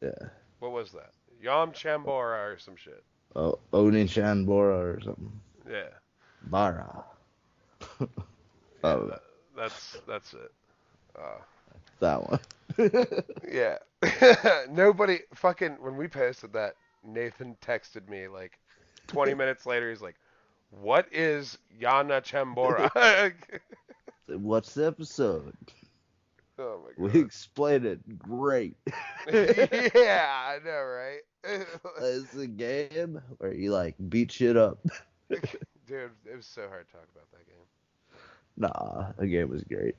yeah. what was that? Yam Chambora or some shit. Oh, Oni Shanbora or something. Yeah, Bara. yeah, Oh, that's it. Uh, that one. yeah. Nobody fucking when we posted that, Nathan texted me like 20 minutes later. He's like, "What is Yana Chambora?" What's the episode? Oh We my explained it great. god. Yeah, I know, right? It's a game where you like beat shit up. Dude, it was so hard to talk about that game. Nah, the game was great.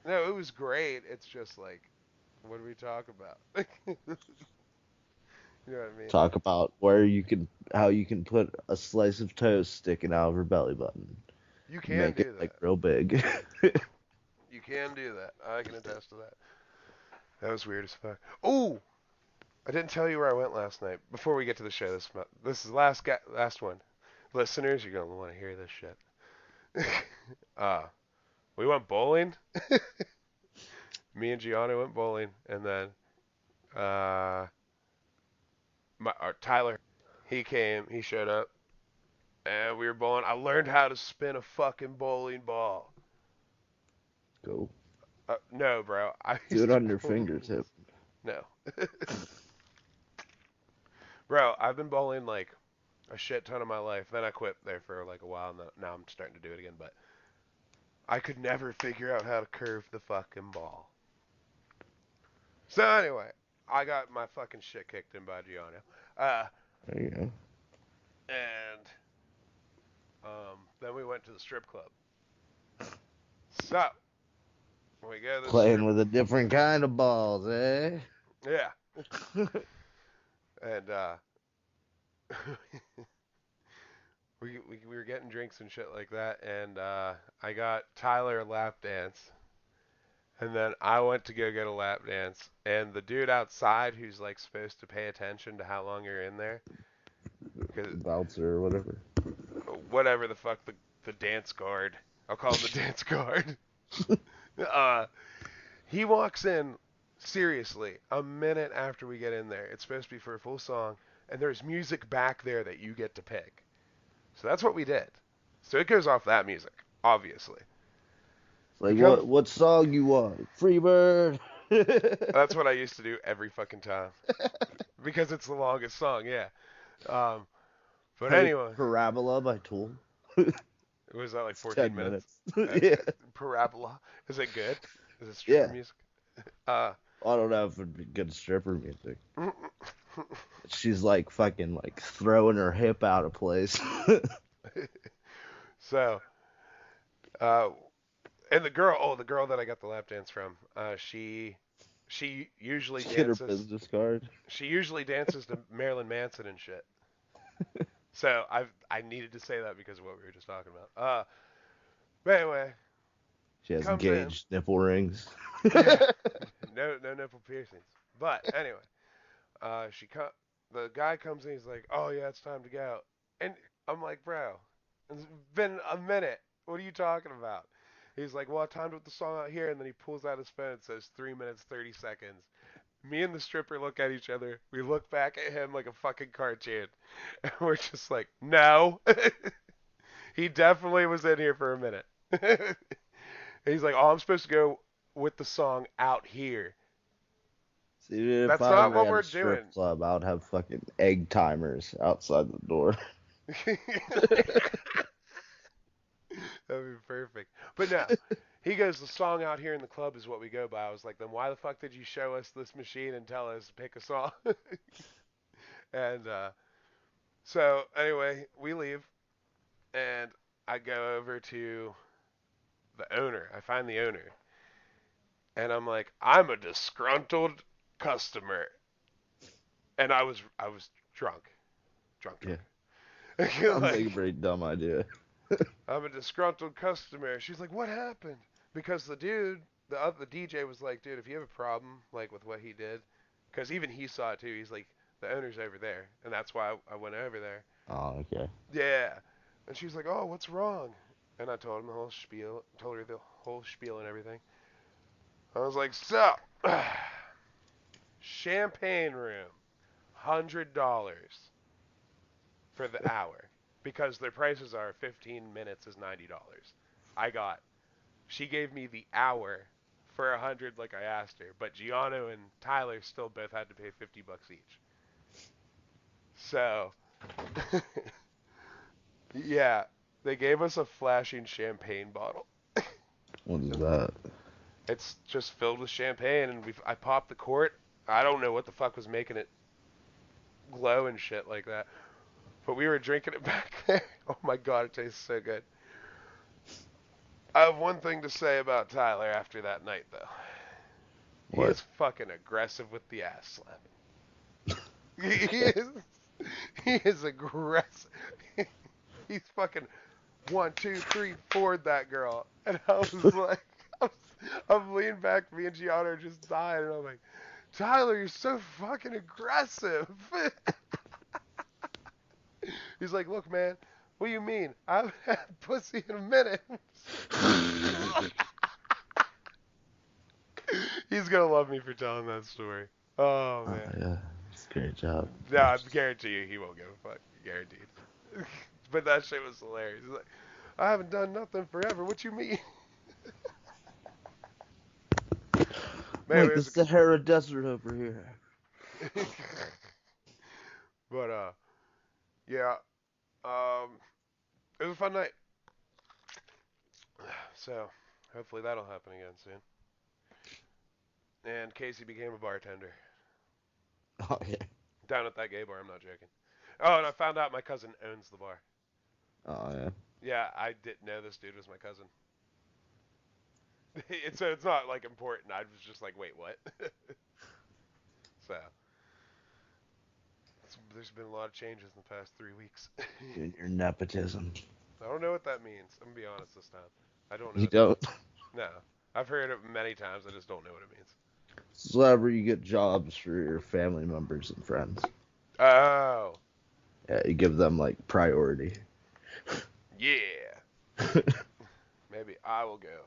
No, it was great. It's just like, what do we talk about? You know what I mean? Talk about how you can put a slice of toast sticking out of her belly button. You can Make it do like that. real big. You can do that. I can attest to that. That was weird as fuck. Oh, I didn't tell you where I went last night. Before we get to the show, this is the last one. Listeners, you're gonna want to hear this shit. uh, we went bowling. Me and Gianna went bowling, and then uh, Tyler, he showed up, and we were bowling. I learned how to spin a fucking bowling ball. Go. No, bro, I Do used it to on your bowl. fingertip. No, bro, I've been bowling like a shit ton of my life. Then I quit there for like a while, and now I'm starting to do it again. But I could never figure out how to curve the fucking ball. So anyway, I got my fucking shit kicked in by Gianna. There you go. And then we went to the strip club. So we go to the Playing strip. with a different kind of balls, eh? Yeah, and we were getting drinks and shit like that, and I got Tyler a lap dance, and then I went to go get a lap dance, and the dude outside who's like supposed to pay attention to how long you're in there, cause Bouncer or whatever. whatever the fuck the dance guard, I'll call him the dance guard. uh, He walks in, seriously, a minute after we get in there. It's supposed to be for a full song, and there's music back there that you get to pick. So that's what we did. So it goes off that music, obviously. He Like, comes. what song you want? Freebird. That's what I used to do every fucking time because it's the longest song. Yeah. Um, but Hey, anyway, Parabola by Tool. was that like It's 14 10 minutes? minutes. Yeah. Parabola. Is it good? Is it stripper Yeah. music? Uh. I don't know if it'd be good stripper music. She's like fucking like throwing her hip out of place. So, uh, and the girl that I got the lap dance from, she usually Get her dances. business card. She usually dances to Marilyn Manson and shit. So I needed to say that because of what we were just talking about. But anyway, She has comes in. gauged nipple rings. No nipple piercings. But anyway, the guy comes in. He's like, "Oh yeah, it's time to go." And I'm like, "Bro, it's been a minute. What are you talking about?" He's like, "Well, I timed with the song out here," and then he pulls out his phone and says 3 minutes 30 seconds. Me and the stripper look at each other. We look back at him like a fucking cartoon, and we're just like, "No." He definitely was in here for a minute. He's like, "Oh, I'm supposed to go with the song out here." See, if That's I not what ran we're a strip doing. club, I would have fucking egg timers outside the door. That'd be perfect. But no, he goes, the song out here in the club is what we go by. I was like, then why the fuck did you show us this machine and tell us to pick a song? And so anyway, we leave, and I go over to the owner. I find the owner, and I'm like, I'm a disgruntled customer, and I was drunk, drunk, Yeah. drunk. Sounds like a Like, pretty dumb idea. I'm a disgruntled customer. She's like, what happened? Because the DJ was like, dude, if you have a problem like with what he did, because even he saw it too. He's like, the owner's over there, and that's why I went over there. Oh, okay. Yeah, and she's like, oh, what's wrong? And I told him the whole spiel, told her the whole spiel and everything. I was like, so, champagne room, $100 for the hour, because their prices are 15 minutes is $90. I got She gave me the hour for 100 like I asked her, but Giano and Tyler still both had to pay $50 each. So, yeah, they gave us a flashing champagne bottle. What is that? It's just filled with champagne, and I popped the cork. I don't know what the fuck was making it glow and shit like that, but we were drinking it back there. Oh my god, it tastes so good. I have one thing to say about Tyler after that night, though. He What? is fucking aggressive with the ass slapping. He is. He is aggressive. He's fucking 1, 2, 3, 4 that girl, and I was like, I'm leaning back, me and Gianna are just dying, and I'm like, Tyler, you're so fucking aggressive. He's like, look, man, what do you mean? I haven't had pussy in a minute. He's gonna love me for telling that story. Oh Oh, man. yeah. It's a great job. No, I guarantee you he won't give a fuck. Guaranteed. But that shit was hilarious. He's like, I haven't done nothing forever. What you mean? Man, Like the Sahara Desert over here. But yeah. It was a fun night. So hopefully that'll happen again soon. And Casey became a bartender Oh, yeah. down at that gay bar. I'm not joking. Oh, and I found out my cousin owns the bar. Oh, yeah. Yeah, I didn't know this dude was my cousin. It's not like important. I was just like, wait, what? So there's been a lot of changes in the past 3 weeks. Your nepotism. I don't know what that means. I'm gonna be honest this time. I don't know You what that don't. means. No, I've heard it many times. I just don't know what it means. Celebrity, you get jobs for your family members and friends. Oh, Yeah, you give them like priority. yeah. Maybe I will go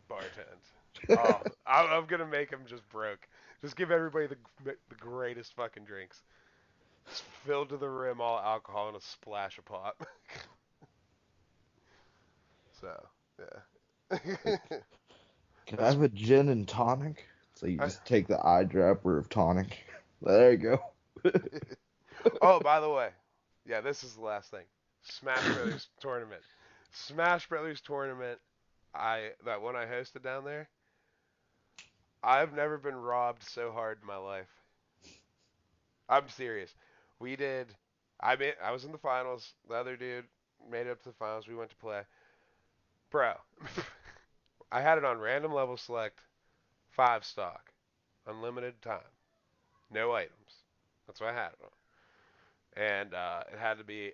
Bartend. Oh, I'm gonna make him just broke. Just give everybody the greatest fucking drinks. Just filled to the rim, all alcohol and a splash of pop. So, yeah. Can I That's. have a gin and tonic? So you just take the eyedropper of tonic. There you go. Oh, by the way, yeah, this is the last thing. Smash Brothers tournament. Smash Brothers tournament. That one I hosted down there. I've never been robbed so hard in my life. I'm serious. We did. I was in the finals. The other dude made it up to the finals. We went to play. Bro, I had it on random level select, 5 stock, unlimited time, no items. That's what I had it on. And it had to be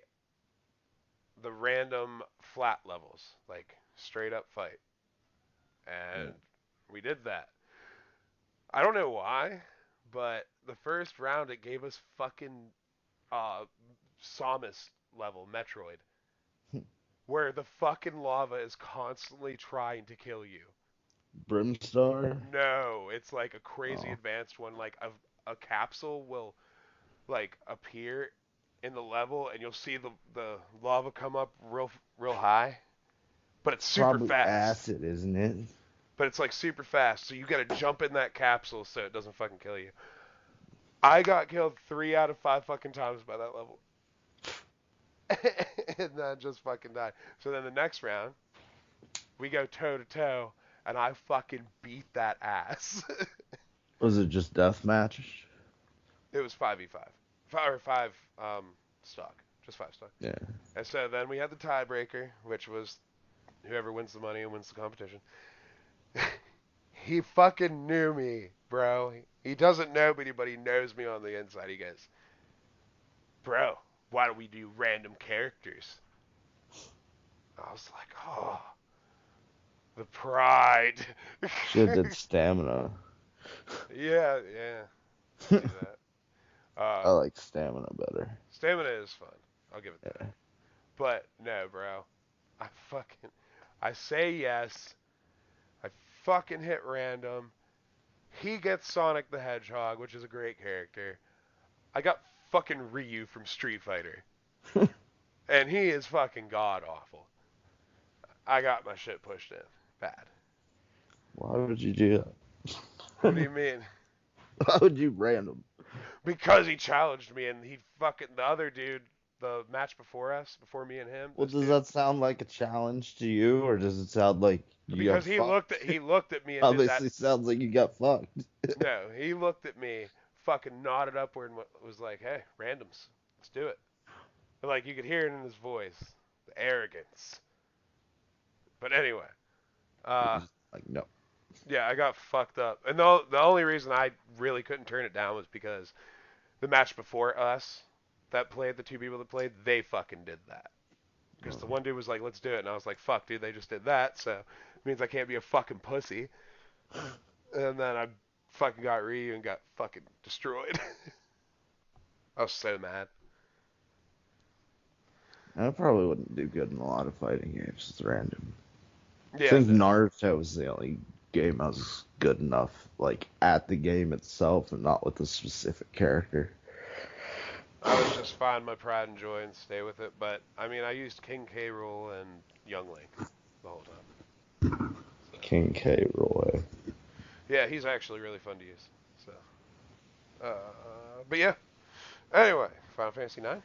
the random flat levels, like straight up fight. And we did that. I don't know why, but the first round it gave us fucking uh, Samus level Metroid, where the fucking lava is constantly trying to kill you. Brimstar? No, it's like a crazy Oh, advanced one. Like a capsule will like appear in the level, and you'll see the lava come up real high, but it's super probably fast. acid, isn't it? But it's like super fast, so you gotta jump in that capsule so it doesn't fucking kill you. I got killed 3 out of 5 fucking times by that level, and then just fucking died. So then the next round, we go toe to toe, and I fucking beat that ass. Was it just deathmatch? It was 5v5. Or 5 stock. Just 5 stock. Yeah. And so then we had the tiebreaker, which was whoever wins the money and wins the competition. He fucking knew me, bro. He doesn't know me, but he knows me on the inside. He goes, bro, why don't we do random characters? I was like, oh, the pride. Should have did stamina. Yeah, yeah. Do that. I like stamina better. Stamina is fun. I'll give it that. Yeah. But no, bro. I fucking I say yes. I fucking hit random. He gets Sonic the Hedgehog, which is a great character. I got fucking Ryu from Street Fighter. And he is fucking god awful. I got my shit pushed in. Bad. Why would you do What do that? you mean? Why would you random? Because he challenged me and he fucking the other dude, the match before us, before me and him, Well, this does dude. that sound like a challenge to you, or does it sound like you got Because fucked? he looked at me and did that. Obviously, sounds like you got fucked. No, he looked at me, fucking nodded upward, and was like, "Hey, randoms, let's do it." But like you could hear it in his voice, the arrogance. But anyway, uh, Like, no. yeah, I got fucked up, and the only reason I really couldn't turn it down was because the match before us, that played the 2 people that played, they fucking did that. Because the one dude was like, "Let's do it," and I was like, "Fuck, dude, they just did that, so it means I can't be a fucking pussy." And then I fucking got Ryu and got fucking destroyed. I was so mad. I probably wouldn't do good in a lot of fighting games. It's random. I Yeah, think no. Naruto was the only game I was good enough, like, at the game itself and not with a specific character. I would just find my pride and joy and stay with it. But I mean, I used King K. Rool and Young Link the whole time. So King K. Roy. yeah, he's actually really fun to use. So, but yeah. Anyway, Final Fantasy 9.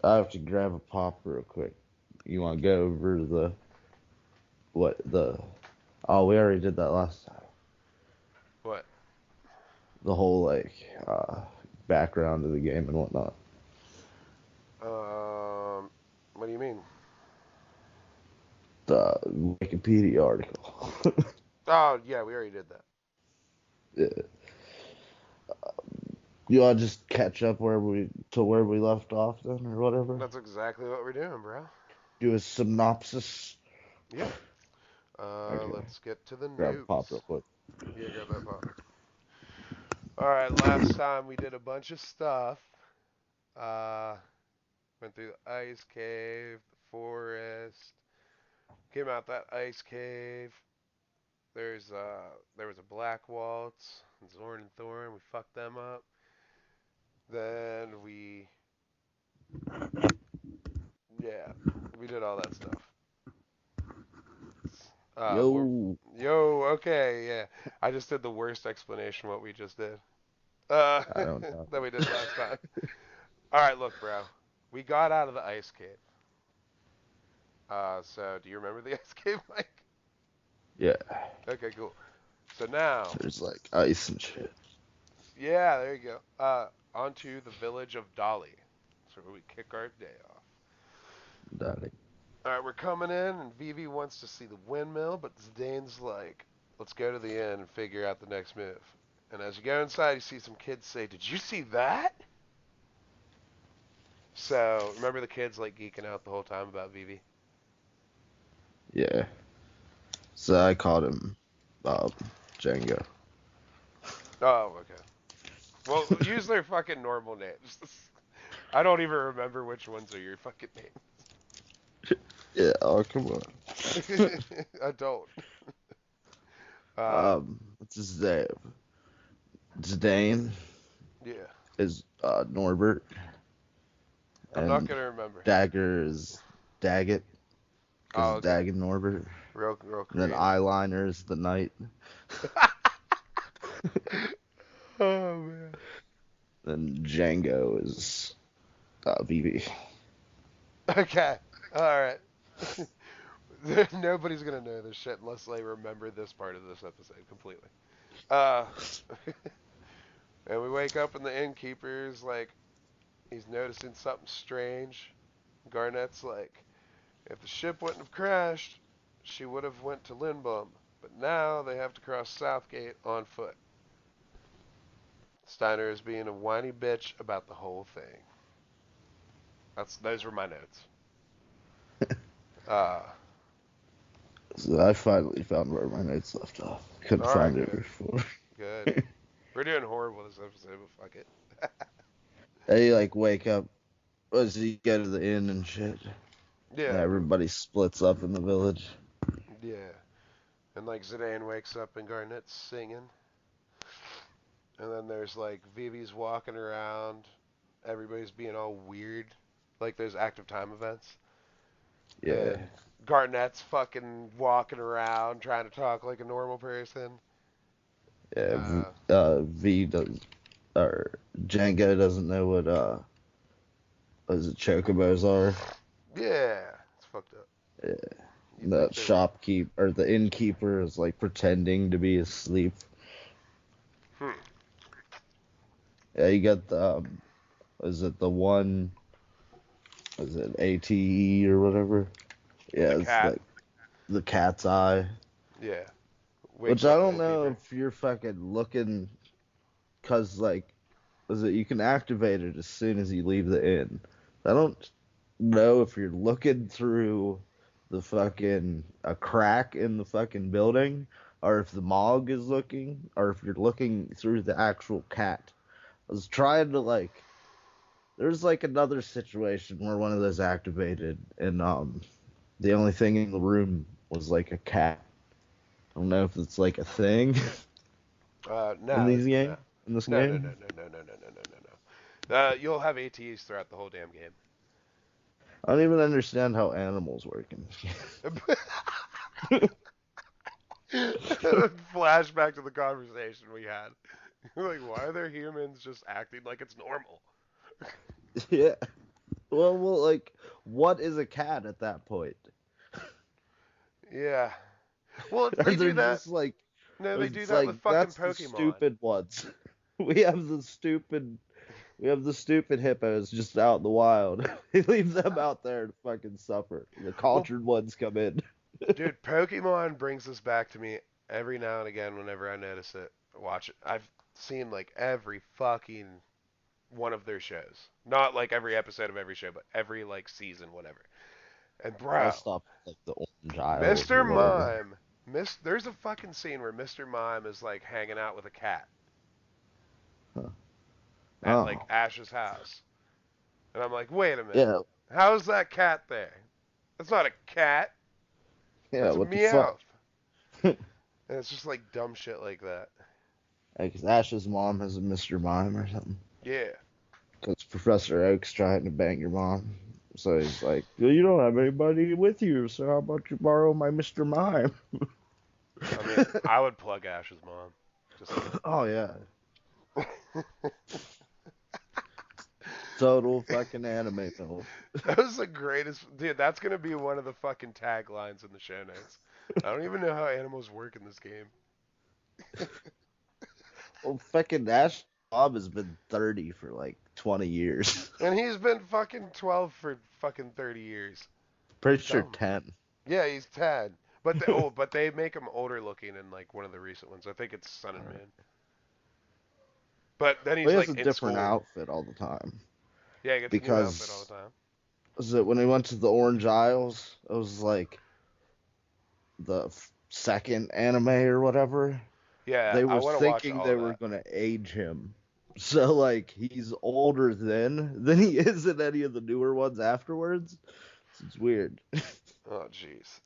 I have to grab a pop real quick. You want to go over oh, we already did that last time. What? The whole, like, background of the game and whatnot. What do you mean? The Wikipedia article. Oh yeah, we already did that. Yeah. You want to just catch up where we left off then, or whatever? That's exactly what we're doing, bro. Do a synopsis. Yeah. Okay. Let's get to the Grab a pop notes. real quick. Yeah, grab that pop. All right, last time we did a bunch of stuff. Uh, Went through the ice cave, the forest, Came out that ice cave. There was a black waltz and Zorn and Thorn. We fucked them up. Then yeah, we did all that stuff. Uh, we're, Yo, yo, okay, yeah. I just did the worst explanation what we just did. Uh, I don't know. that we did last time. All right, look, bro. We got out of the ice cave. So do you remember the ice cave, Mike? Yeah, Okay, cool. So now, there's like ice and shit. yeah, there you go. Onto the village of Dali. So where we kick our day off. Dali. All right, we're coming in, and Vivi wants to see the windmill, but Zidane's like, let's go to the inn and figure out the next move. And as you go inside, you see some kids say, "Did you see that?" So remember the kids like geeking out the whole time about Vivi? Yeah. So I called him Django. Oh, okay. Well, use their fucking normal names. I don't even remember which ones are your fucking Yeah, oh come names. on. I don't. Uh, What's his name? Zidane yeah. is Norbert, I'm not and gonna remember. Dagger is Daggett, because Oh, it's okay. Daggett Norbert. Real And then creative. Eyeliner is the Knight. Oh man. Then Django is Vivi. Okay. All right. Nobody's gonna know this shit unless they remember this part of this episode completely. Uh, and we wake up and the innkeeper's like, he's noticing something strange. Garnet's like, if the ship wouldn't have crashed, she would have went to Lindblom. But now they have to cross Southgate on foot. Steiner is being a whiny bitch about the whole thing. Those were my notes. Uh, So I finally found where my notes left off. Couldn't all right, find it good, before. good. We're doing horrible this episode, but fuck it. They like wake up as you go to the inn and shit. And Yeah, everybody splits up in the village. yeah. And like Zidane wakes up and Garnet's singing. And then there's like Vivi's walking around. Everybody's being all weird. Like those active time events. Yeah. And Garnet's fucking walking around trying to talk like a normal person. Yeah. Uh, V does, or Django doesn't know what is it, chocobos are. yeah, it's fucked up. Yeah. You The think they're... shopkeep or the innkeeper is like pretending to be asleep. Hmm. Yeah, you got the is it the one? Is it ATE or whatever? The Yeah, it's cat. like the cat's eye. Yeah. Which Wakes I up the don't know innkeeper. if you're fucking looking, cause like, is it you can activate it as soon as you leave the inn. I don't know if you're looking through the fucking a crack in the fucking building, or if the Mog is looking, or if you're looking through the actual cat. I was trying to like, there's like another situation where one of those activated, and the only thing in the room was like a cat. I don't know if it's like a thing in No, these no. game in this No, no, no, game. no, no, no, no, no, no, no. You'll have ATs throughout the whole damn game. I don't even understand how animals work in this game. Flashback to the conversation we had. Like, why are there humans just acting like it's normal? Yeah. Well, like, what is a cat at that point? Yeah. Well, Are they they do that. just like, No, they do it's that like with fucking that's the Pokemon. stupid ones. We have the stupid, we have the stupid hippos just out in the wild. We leave them out there to fucking suffer. The Well, cultured ones come in. dude, Pokemon brings this back to me every now and again whenever I notice it. Watch it. I've seen like every fucking one of their shows. Not like every episode of every show, but every like season, whatever. And I bro, stopped at, like the Orange Isles Mr. or whatever. Mime, there's a fucking scene where Mr. Mime is like hanging out with a cat Huh. at like Oh, Ash's house. And I'm like, wait a minute. yeah. How's that cat there? That's not a cat. Yeah, That's what the fuck? Meowth. And it's just like dumb shit like that. Like, Ash's mom has a Mr. Mime or something. Yeah. Because Professor Oak's trying to bang your mom. So he's like, well, you don't have anybody with you, so how about you borrow my Mr. Mime? I mean, I would plug Ash's mom. Just saying. Oh, yeah. Total fucking anime film. That was the greatest. Dude, that's going to be one of the fucking taglines in the show notes. I don't even know how animals work in this game. Well, fucking Ash's mom has been 30 for like 20 years. And he's been fucking 12 for fucking 30 years. Pretty sure Dumb. 10. Yeah, he's Tad. But they make him older looking in like one of the recent ones. I think it's Sun and Moon. But then Well, he's he has like a in different school. outfit all the time. Yeah, he gets a new outfit all Because, the time. was it when he went to the Orange Isles? It was like the second anime or whatever. Yeah, They I were want to watch thinking all they of were that. going to age him. So, like, he's older then than he is in any of the newer ones afterwards. So it's weird. Oh, jeez.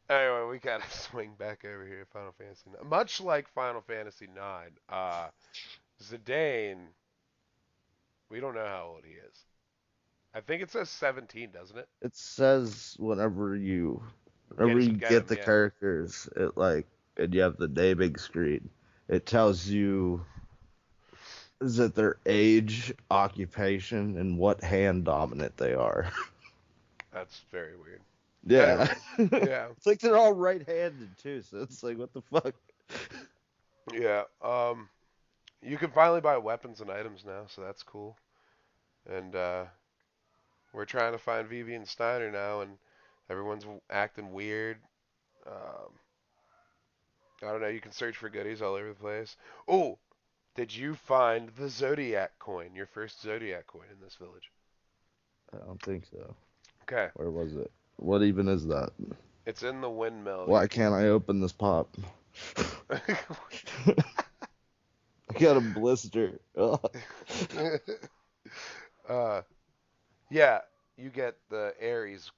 Anyway, we gotta swing back over here to Final Fantasy 9. Much like Final Fantasy 9, Zidane, we don't know how old he is. I think it says 17, doesn't it? It says whenever you Get get him, the yeah. characters, it like, and you have the naming screen, it tells you is it their age, occupation, and what hand dominant they are. That's very weird. Anyway, Yeah. yeah, It's like they're all right-handed too, so it's like what the fuck? yeah. You can finally buy weapons and items now, so that's cool. And we're trying to find Vivi and Steiner now, and everyone's acting weird. Um, I don't know. You can search for goodies all over the place. Oh, did you find the Zodiac coin? Your first Zodiac coin in this village? I don't think so. Okay, Where was it? What even is that? it's in the windmill. Why can't I open this pop? I got a blister. Ugh. uh, yeah, you get the Ares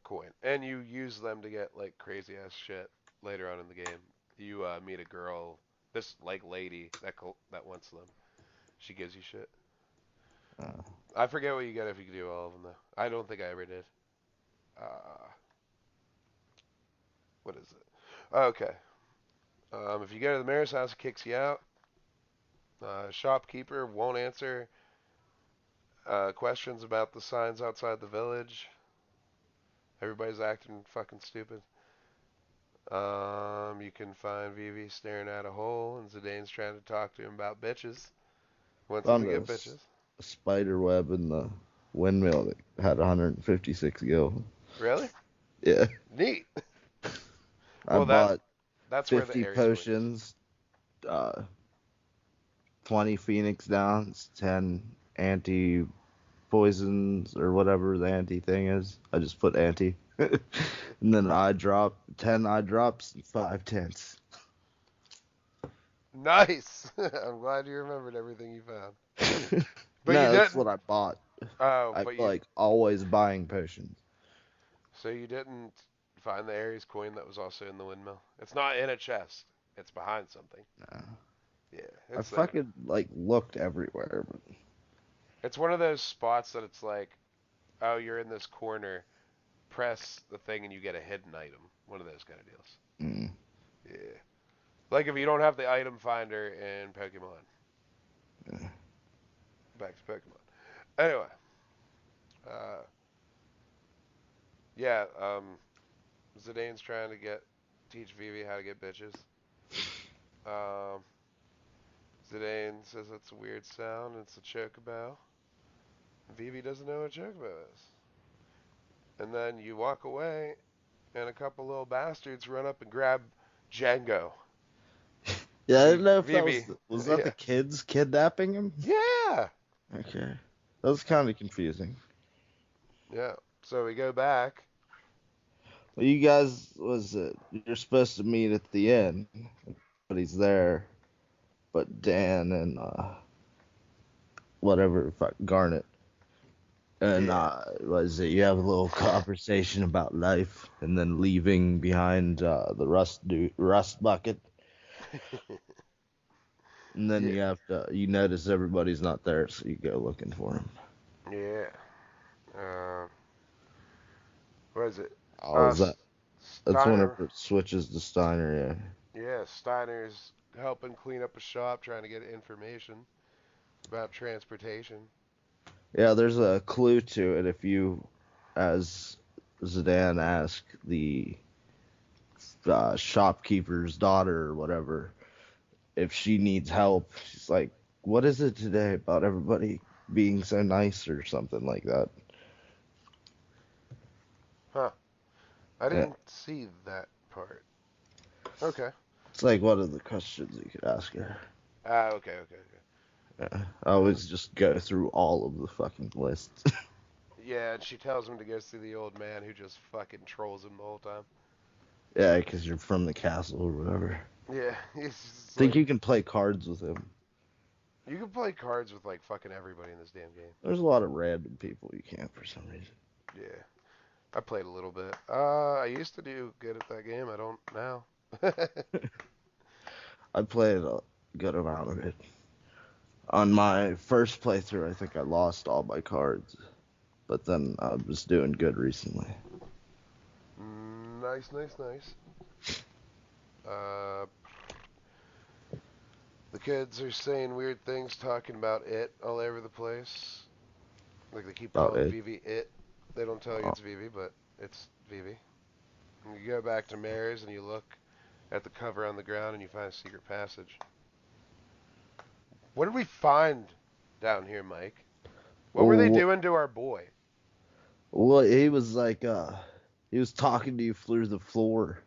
coin, and you use them to get like crazy ass shit later on in the game. You meet a girl, this like lady that wants them. She gives you shit. Uh, I forget what you get if you can do all of them though. I don't think I ever did. Uh, what is it? Okay. If you go to the mayor's house, it kicks you out. Shopkeeper won't answer questions about the signs outside the village. Everybody's acting fucking stupid. You can find Vivi staring at a hole, and Zidane's trying to talk to him about bitches. Wants him to found get bitches. a spider web in the windmill that had 156 gil. Really? Yeah. Neat. I Well, bought that's where the 50 Ares coin is. potions, 20 Phoenix Downs, 10 anti poisons or whatever the anti thing is. I just put anti. And then eye drop, 10 eye drops, 5 tents. Nice. I'm glad you remembered everything you found. But you No, that's didn't. what I bought. Oh, I but you. like always buying potions. So you didn't find the Ares coin that was also in the windmill. It's not in a chest. It's behind something. No. Yeah, I it's there. fucking like looked everywhere, but It's one of those spots that it's like, oh, you're in this corner. Press the thing and you get a hidden item. One of those kind of deals. mm, Yeah. Like if you don't have the item finder in Pokemon. yeah. Back to Pokemon. Anyway. Uh, yeah. Zidane's trying to teach Vivi how to get bitches. Um, Zidane says it's a weird sound. It's a chocobo. Vivi doesn't know what chocobo is. And then you walk away, and a couple little bastards run up and grab Django. Yeah, I didn't know if that Vivi. was that Yeah. the kids kidnapping him? Yeah. Okay. That was kind of confusing. Yeah. So we go back. Well, you guys you're supposed to meet at the end, but he's there. But Dan and whatever fuck Garnet And Yeah. was it you have a little conversation about life, and then leaving behind the rust bucket, and then Yeah. you notice everybody's not there, so you go looking for them. Yeah. Um, what is it? Oh, is that? That's Steiner. whenever it switches to Steiner, Yeah, Steiner's helping clean up a shop, trying to get information about transportation. yeah. There's a clue to it if you, as Zidane asked the shopkeeper's daughter or whatever, if she needs help. She's like, "What is it today about everybody being so nice or something like that?" Huh. I Yeah, didn't see that part. Okay. it's like one of the questions you could ask her. Ah, okay, okay, okay. Yeah. I Uh, always just go through all of the fucking lists. yeah, and she tells him to go see the old man who just fucking trolls him the whole time. Yeah, because you're from the castle or whatever. Yeah, he's just Think like, you can play cards with him. you can play cards with like fucking everybody in this damn game. There's a lot of random people you can't for some reason. Yeah, I played a little bit. I used to do good at that game. I don't now. I played a good amount of it. On my first playthrough, I think I lost all my cards, but then I was doing good recently. Nice, nice, nice. Uh, the kids are saying weird things, talking about it all over the place. Like they keep About calling it. Vivi it. They don't tell you Oh, it's Vivi, but it's Vivi. And you go back to Mary's and you look at the cover on the ground and you find a secret passage. What did we find down here, Mike? What were they well, doing to our boy? well, he was like, he was talking to you through the floor.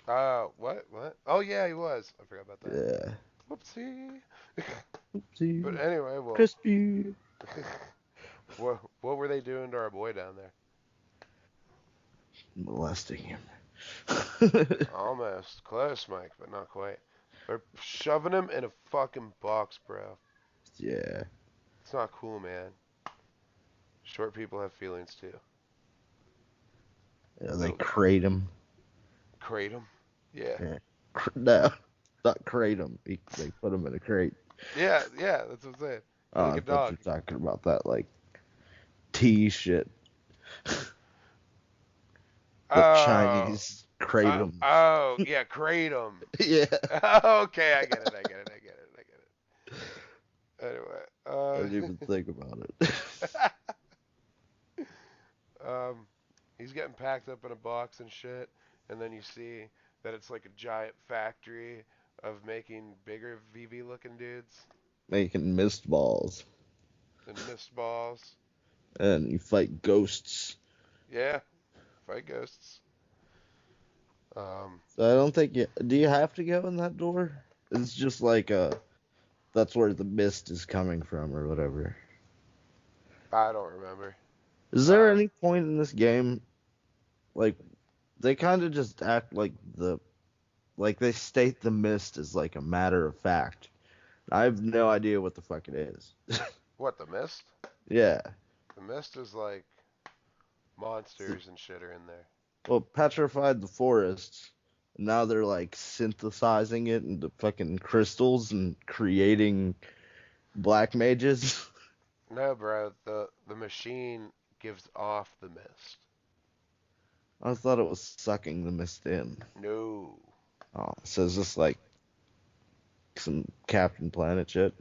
What? What? Oh yeah, he was. I forgot about that. Yeah. Whoopsie. But Oopsie. anyway, well, Crispy. what were they doing to our boy down there? Molesting him. Almost close, Mike, but not quite. They're shoving him in a fucking box, bro. Yeah. It's not cool, man. Short people have feelings too. Yeah, they Little crate him. kratom. Yeah. Yeah. No, not crate him. They put him in a crate. Yeah, yeah, that's what I'm saying. Oh, Like I a thought dog. you were talking about that, like, tea shit. The Oh. Chinese kratom. Yeah, kratom. Yeah. Okay, I get it, I get it, I get it, I get it. I didn't even think about it. Um, he's getting packed up in a box and shit, and then you see that it's like a giant factory of making bigger VV looking dudes Making mist balls. and mist balls. And you fight ghosts. Yeah, fight ghosts. Um, So I don't think you. Do you have to go in that door? It's just like that's where the mist is coming from or whatever. I don't remember. Is there Uh, any point in this game like they kind of just act like they state the mist as like a matter of fact. I have no idea what the fuck it is. what, the mist? Yeah. The mist is like monsters and shit are in there. Well, petrified the forests. Now they're like synthesizing it into fucking crystals and creating black mages. No, bro, the machine gives off the mist. I thought it was sucking the mist in. No. Oh, so is this like some Captain Planet shit?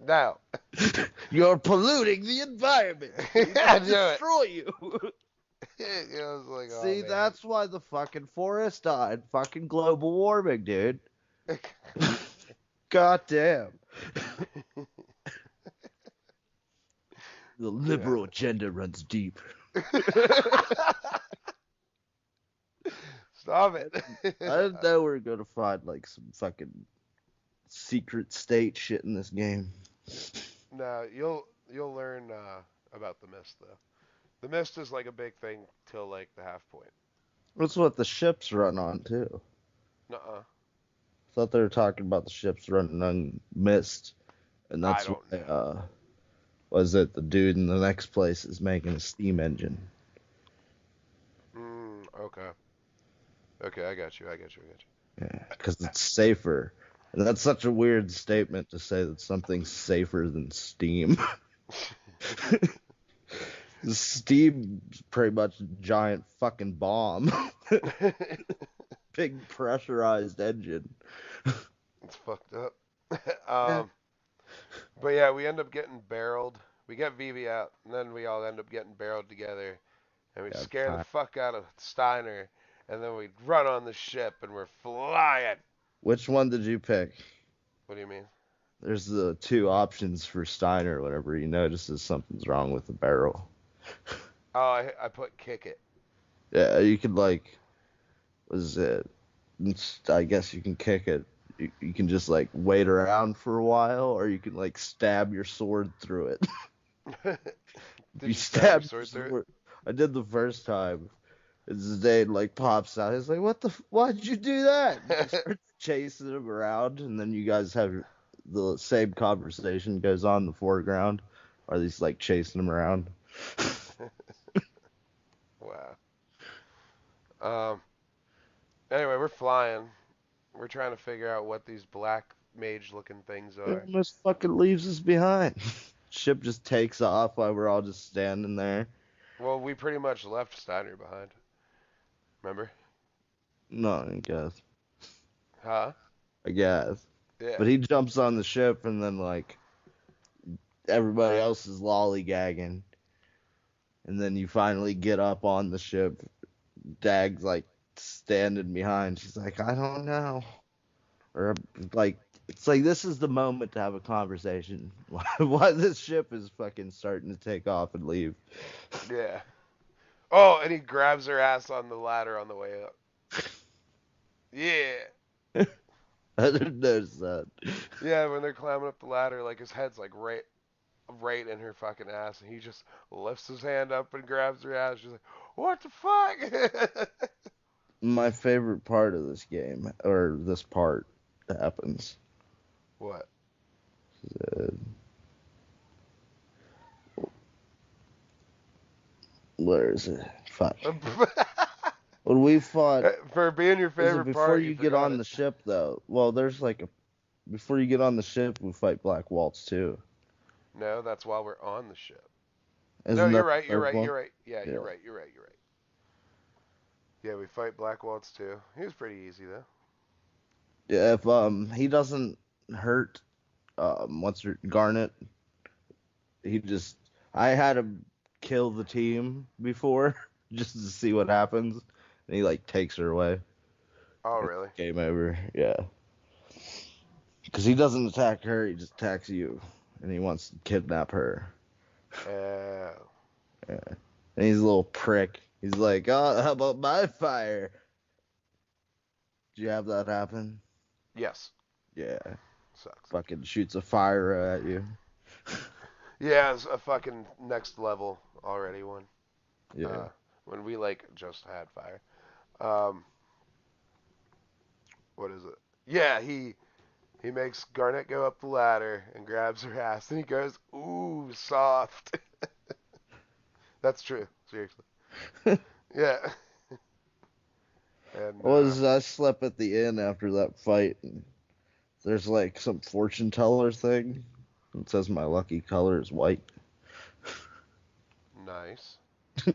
No. You're polluting the environment. We I must knew it. destroy you. I was like, oh See, man. that's why the fucking forest died. Fucking global warming, dude. God damn. The Yeah. liberal agenda runs deep. Stop it. I didn't know we were gonna find like some fucking secret state shit in this game. No, you'll learn about the mist though. The mist is like a big thing till like the half point. That's what the ships run on too. Nuh-uh. Thought they were talking about the ships running on mist And I that's don't why, know. was it the dude in the next place is making a steam engine. Okay. Okay, I got you. I got you. I got Yeah, because it's safer. And that's such a weird statement to say that something's safer than steam. Steam's pretty much a giant fucking bomb. you. Big pressurized engine. It's fucked up. Yeah. um, but yeah, we end up getting barreled. We get Vivi out, and then we all end up getting barreled together, and we Yeah, scare the time. fuck out of Steiner, and then we run on the ship, and we're flying. Which one did you pick? What do you mean? There's the two options for Steiner whenever he notices something's wrong with the barrel. Oh, I put kick it. Yeah, you could like, was it? I guess you can kick it. You can just like wait around for a while, or you can like stab your sword through it. If you Did you stab your stab your sword through it? sword, I did the first time. And Zidane like pops out. He's like, "What the? Why'd you do that?" And he starts chasing him around, and then you guys have the same conversation goes on in the foreground, or at least like chasing him around. Wow. Um. Anyway, we're flying. We're trying to figure out what these black mage-looking things He are. almost fucking leaves us behind. Ship just takes off while we're all just standing there. Well, we pretty much left Steiner behind. Remember? No, I guess. Huh? I guess. Yeah. But he jumps on the ship, and then like everybody else is lollygagging, and then you finally get up on the ship. Dag's like standing behind. She's like, I don't know. Or like, it's like this is the moment to have a conversation. Why this ship is fucking starting to take off and leave. Yeah. Oh, and he grabs her ass on the ladder on the way up. Yeah. I didn't notice that. Yeah, when they're climbing up the ladder, like his head's like right in her fucking ass, and he just lifts his hand up and grabs her ass. She's like, "What the fuck?" My favorite part of this game, or this part happens. What? Uh, where is it? Fuck. When we fought, For being your is it favorite before part, you you get forgot on it. the ship though? Well, there's like a before you get on the ship, we fight Black Waltz too. No, that's while we're on the ship. No, Isn't you're that the right. You're third right. one? You're right. Yeah, you're Yeah. right. You're right. You're right. Yeah, we fight Black Waltz too. He was pretty easy though. Yeah, if he doesn't hurt what's her Garnet, he just I had him kill the team before just to see what happens, and he like takes her away. Oh, It's really? game over. Yeah, because he doesn't attack her, he just attacks you, and he wants to kidnap her. Oh. Yeah. And he's a little prick. He's like, "Oh, how about my fire?" Did you have that happen? Yes. Yeah. Sucks. Fucking shoots a fire at you. Yeah, it's a fucking next level already one. Yeah. When we like just had fire. Um, what is it? Yeah, he makes Garnet go up the ladder and grabs her ass, and he goes, "Ooh, soft." That's true. Seriously. Yeah. And I slept at the inn after that fight, and there's like some fortune teller thing. It says my lucky color is white. nice. I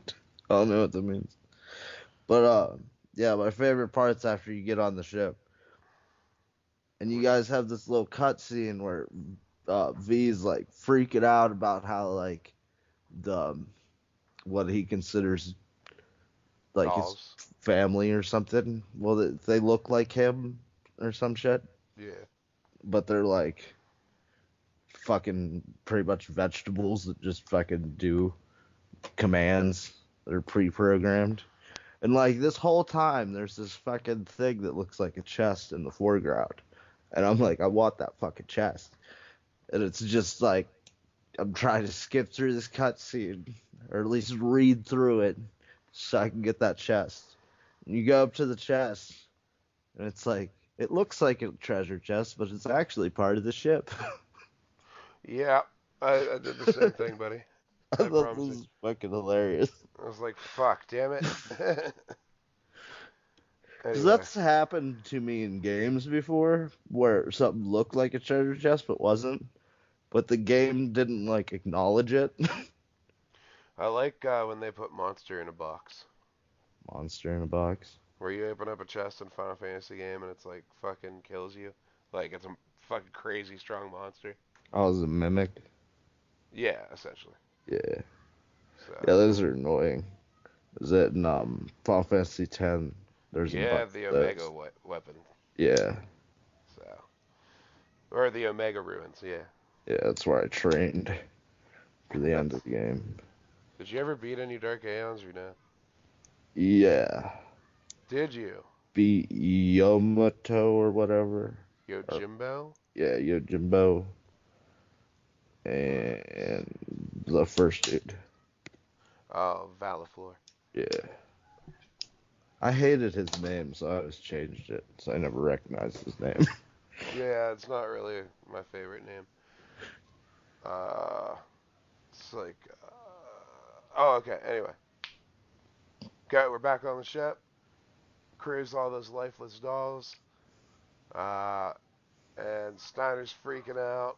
don't know what that means. But yeah, my favorite part's after you get on the ship. And you guys have this little cutscene where V's like freaking out about how like the what he considers like his Dolls. family or something. Well, they look like him or some shit, Yeah. but they're like fucking pretty much vegetables that just fucking do commands that are pre-programmed. And like this whole time, there's this fucking thing that looks like a chest in the foreground, and I'm like, I want that fucking chest. And it's just like I'm trying to skip through this cutscene, or at least read through it, so I can get that chest. And you go up to the chest, and it's like it looks like a treasure chest, but it's actually part of the ship. Yeah, I did the same thing, buddy. I I thought promise this you. was fucking hilarious. I was like, fuck, damn it. 'Cause Anyway. that's happened to me in games before, where something looked like a treasure chest but wasn't, but the game didn't like acknowledge it. I like when they put monster in a box. Monster in a box. Where you open up a chest in Final Fantasy game and it's like fucking kills you. Like it's a fucking crazy strong monster. Oh, it's a mimic. Yeah, essentially. Yeah, So yeah, those are annoying. Is it in Final Fantasy X? There's a yeah, bunch the of Omega those. weapon. Yeah, So or the Omega ruins. Yeah. yeah, that's where I trained for the end That's. of the game. Did you ever beat any Dark Aeons or no? Yeah, Did you? beat Yamato or whatever. Or, Yojimbo? yeah, Yojimbo and the first dude. Oh, Valiflor. Yeah. I hated his name, so I always changed it, so I never recognized his name. Yeah, it's not really my favorite name. Uh, it's like, oh, okay. Anyway, okay, we're back on the ship. Crew's all those lifeless dolls. Uh, and Snyder's freaking out,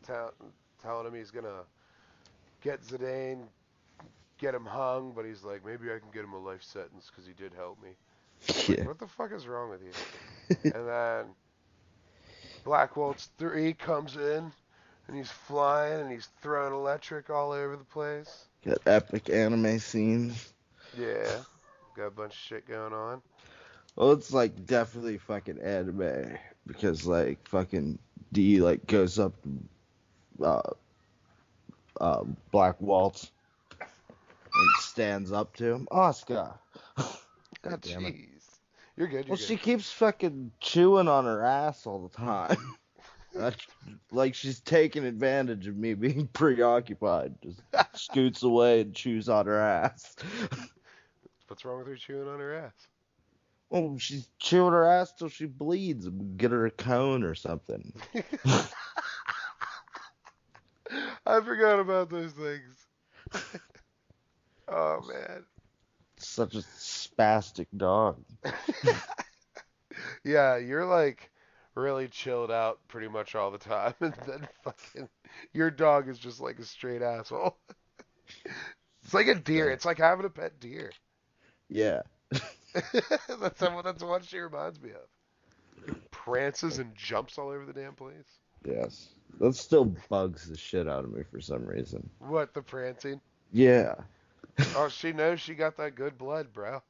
tell, telling him he's gonna get Zidane, get him hung, but he's like, maybe I can get him a life sentence because he did help me. It's like, Yeah. what the fuck is wrong with you? And then Black Waltz 3 comes in, and he's flying, and he's throwing electric all over the place. Got epic anime scenes. Yeah, got a bunch of shit going on. Well, it's like definitely fucking anime because like fucking D like goes up uh Black Waltz and stands up to him. Oscar. God damn it. Jeez. You're good, Well, you're good. she keeps fucking chewing on her ass all the time. That's like she's taking advantage of me being preoccupied. Just scoots away and chews on her ass. What's wrong with her chewing on her ass? Well, she's chewing her ass till she bleeds. Get her a cone or something. I forgot about those things. Oh, man. Such a spastic dog. Yeah, you're like really chilled out pretty much all the time, and then fucking your dog is just like a straight asshole. It's like a deer. It's like having a pet deer. Yeah. That's what she reminds me of. Prances and jumps all over the damn place. Yes. That still bugs the shit out of me for some reason. What, the prancing? Yeah. Oh, she knows she got that good blood, bro.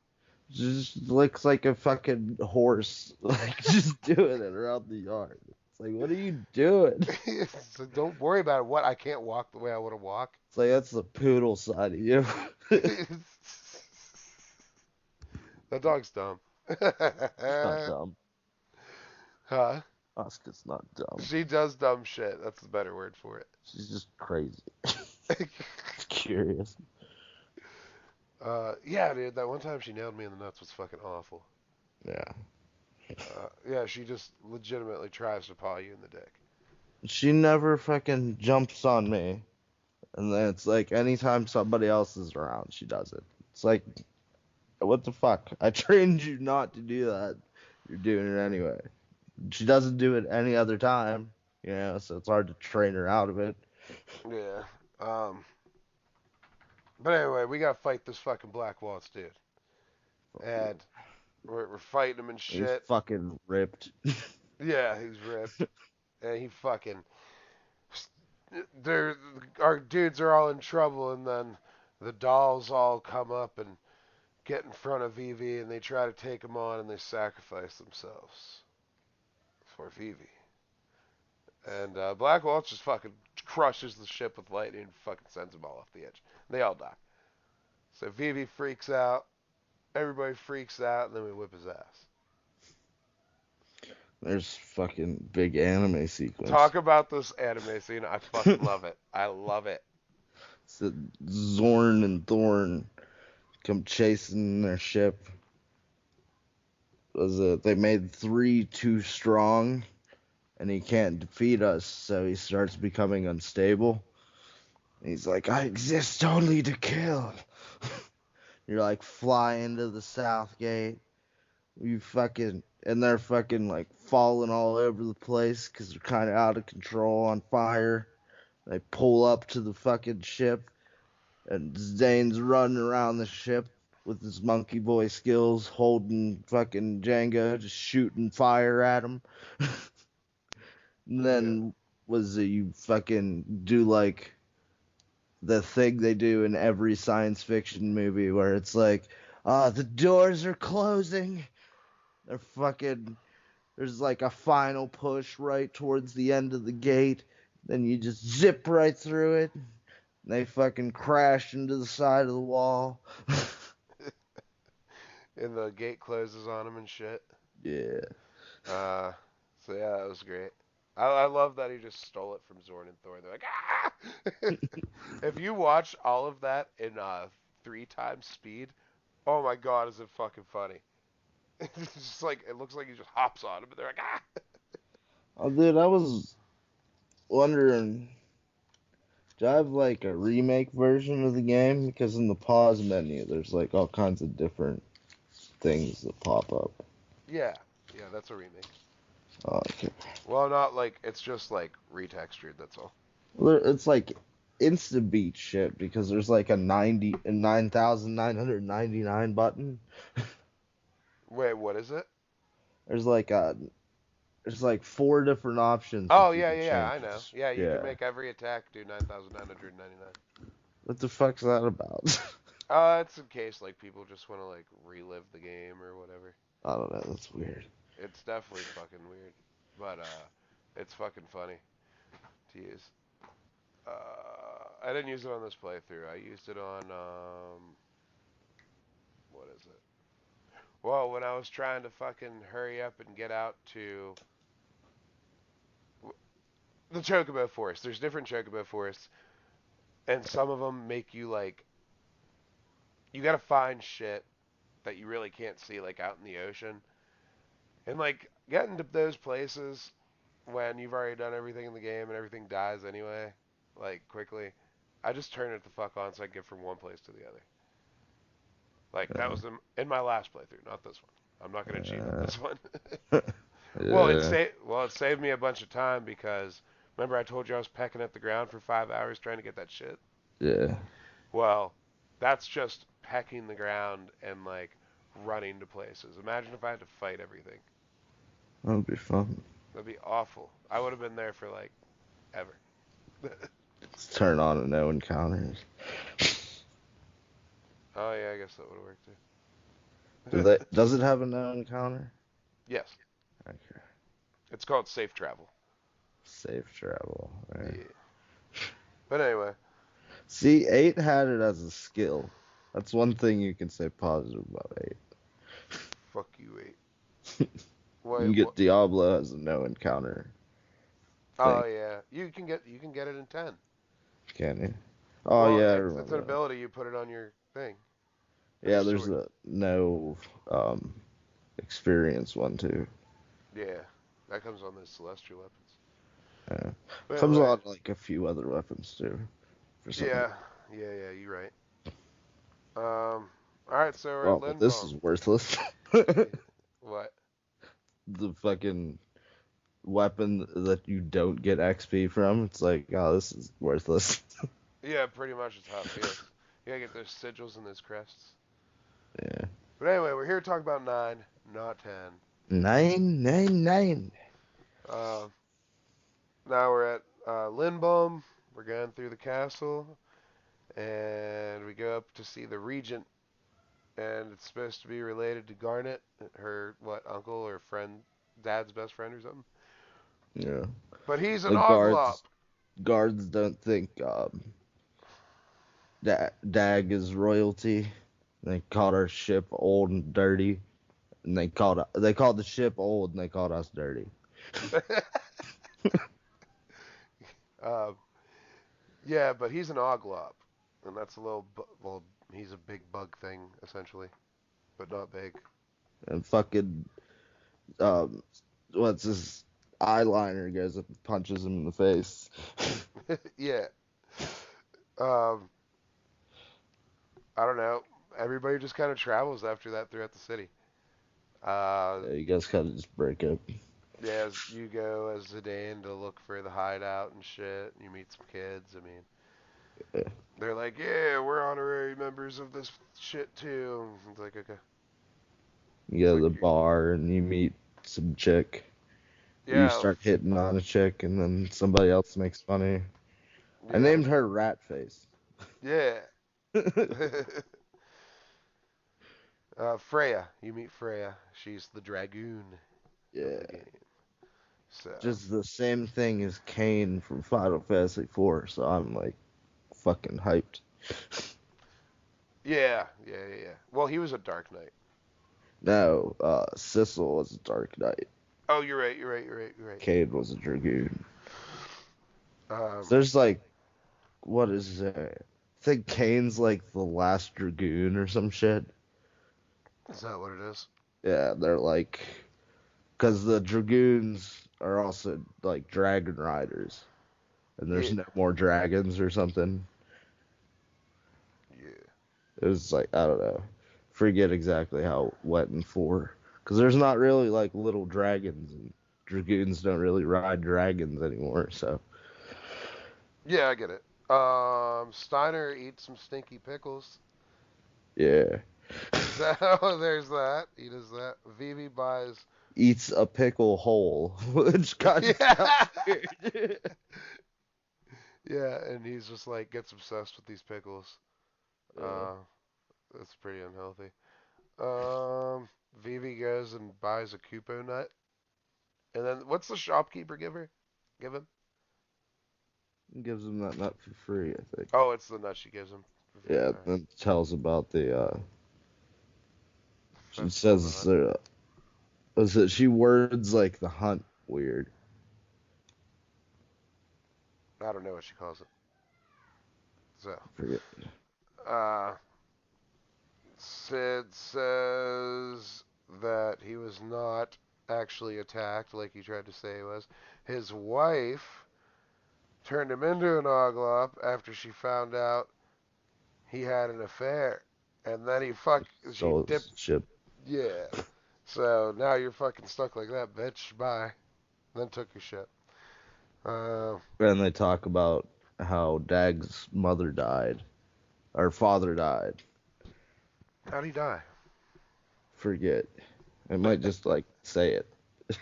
Just looks like a fucking horse. Like, just doing it around the yard. It's like, what are you doing? So don't worry about it. What? I can't walk the way I want to walk. It's like, that's the poodle side of you. That dog's dumb. It's not dumb. Huh? Oscar's not dumb. She does dumb shit. That's the better word for it. She's just crazy. Curious. Yeah, dude. That one time she nailed me in the nuts was fucking awful. Yeah. Yeah, she just legitimately tries to paw you in the dick. She never fucking jumps on me. And then it's like anytime somebody else is around, she does it. It's like, what the fuck? I trained you not to do that. You're doing it anyway. She doesn't do it any other time, so it's hard to train her out of it. Yeah. But anyway, we gotta fight this fucking Black Waltz dude. And we're fighting him and He's shit. fucking ripped. Yeah, he's ripped. And he fucking. Our dudes are all in trouble, and then the dolls all come up and get in front of Vivi, and they try to take him on, and they sacrifice themselves for Vivi. And Black Waltz just fucking crushes the ship with lightning and fucking sends them all off the edge. They all die. So Vivi freaks out. Everybody freaks out, and then we whip his ass. There's fucking big anime sequence. Talk about this anime scene. I fucking love it. I love it. So Zorn and Thorn come chasing their ship. They made 3 too strong, and he can't defeat us, so he starts becoming unstable. And he's like, I exist only to kill. You're like, fly into the south gate. And they're fucking like falling all over the place because they're kind of out of control on fire. They pull up to the fucking ship, and Zane's running around the ship with his monkey boy skills, holding fucking Django, just shooting fire at him. And then you fucking do like the thing they do in every science fiction movie where it's like, the doors are closing. They're fucking, there's like a final push right towards the end of the gate. Then you just zip right through it. And they fucking crash into the side of the wall. And the gate closes on him and shit. Yeah. So yeah, that was great. I love that he just stole it from Zorn and Thor. They're like, ah! If you watch all of that in 3 times speed, oh my god, is it fucking funny? It's just like, it looks like he just hops on him, and they're like, ah! Oh, dude, I was wondering, do I have like a remake version of the game? Because in the pause menu, there's like all kinds of different things that pop up. Yeah, that's a remake. Oh, okay. Well, not like, it's just like retextured, that's all. Well, it's like instant beat shit because there's like a 9,999 button. Wait, what is it? There's like a There's like 4 different options Oh, that you can yeah, change. I know. Yeah, you can Yeah. make every attack do 9,999. What the fuck's that about? It's in case, like, people just want to, like, relive the game or whatever. I don't know. That's weird. It's definitely fucking weird. But, it's fucking funny to use. I didn't use it on this playthrough. I used it on, what is it? Well, when I was trying to fucking hurry up and get out to the Chocobo Forest. There's different Chocobo Forests, and some of them make you, like, you gotta find shit that you really can't see, like, out in the ocean. And, like, getting to those places when you've already done everything in the game and everything dies anyway, like, quickly, I just turn it the fuck on so I can get from one place to the other. Like, that was in my last playthrough, not this one. I'm not gonna cheat on this one. Well, Yeah. it saved me a bunch of time because remember I told you I was pecking at the ground for 5 hours trying to get that shit? Yeah. Well, that's just pecking the ground and, like, running to places. Imagine if I had to fight everything. That'd be fun. That'd be awful. I would have been there for, like, ever. Let's turn on a no encounters. Oh yeah, I guess that would have worked too. Does it have a no encounter? Yes. Okay. It's called safe travel. Safe travel. Right. Yeah. But anyway. See, 8 had it as a skill. That's one thing you can say positive about 8. Fuck you, 8. You can get Diablo as a no encounter. Oh yeah, you can get it in 10. Can you? Oh Well, yeah, I it's remember an that. ability. You put it on your thing. Yeah, there's a no experience one too. Yeah, that comes on the celestial weapons. Yeah. But Comes anyway, on like a few other weapons too. For some yeah, you're right. All right, so we're at Well, but this Lindblom. is worthless. What? The fucking weapon that you don't get XP from. It's like, oh, this is worthless. Yeah, pretty much is how it feels. You gotta get those sigils and those crests. Yeah. But anyway, we're here to talk about 9, not 10. 999. Now we're at Lindblom. We're going through the castle, and we go up to see the regent. And it's supposed to be related to Garnet, her uncle or friend, dad's best friend or something. Yeah. But he's an The Oglop. guards don't think Dag is royalty. They called our ship old and dirty, and they called the ship old, and they called us dirty. Yeah, but he's an Oglop, and that's a well, he's a big bug thing essentially, but not big. And fucking what's his eyeliner goes up and punches him in the face. Yeah. Um, I don't know. Everybody just kind of travels after that throughout the city. Yeah, you guys kind of just break up. Yeah, you go as Zidane to look for the hideout and shit. You meet some kids. I mean, Yeah. they're like, yeah, we're honorary members of this shit too. It's like, okay. You It's go to like, the bar and you meet some chick. You yeah, start hitting on a chick, and then somebody else makes fun of you. I yeah, named her Rat Face. yeah. Freya, you meet Freya. She's the dragoon of Yeah. the game. So, Just the same thing as Kane from Final Fantasy IV, so I'm like fucking hyped. yeah. Well, he was a Dark Knight. No, Sissel was a Dark Knight. Oh, you're right. Kane was a Dragoon. Um, So there's like, what is that? I think Kane's like the last Dragoon or some shit. is that what it is? Yeah, they're like, because the Dragoons are also like dragon riders, and Yeah, there's no more dragons or something. yeah. It was like, I don't know. Forget exactly how it went in 4. Because there's not really like little dragons, and Dragoons don't really ride dragons anymore, so. Yeah, I get it. Steiner eats some stinky pickles. Yeah. So there's that. He does that. Vivi buys. Eats a pickle whole, which kind of sounds Yeah. weird. Yeah, and he's just like gets obsessed with these pickles. Yeah. Uh, that's pretty unhealthy. Um, Vivi goes and buys a Kupo nut, and then what's the shopkeeper give him? Gives him that nut for free, I think. Oh, it's the nut she gives him for free. Yeah, All right. then tells about the, she Festival of the says, Hunt. was it, she words like the hunt weird. I don't know what she calls it. So, I forget. uh, Sid says that he was not actually attacked like he tried to say he was. His wife turned him into an Oglop after she found out he had an affair. And then she Stole dipped, his ship. yeah. So now you're fucking stuck like that, bitch. Bye. Then took your shit. Uh, And they talk about how Dag's mother died. Or father died. how'd he die? Forget. I might just like say it. It's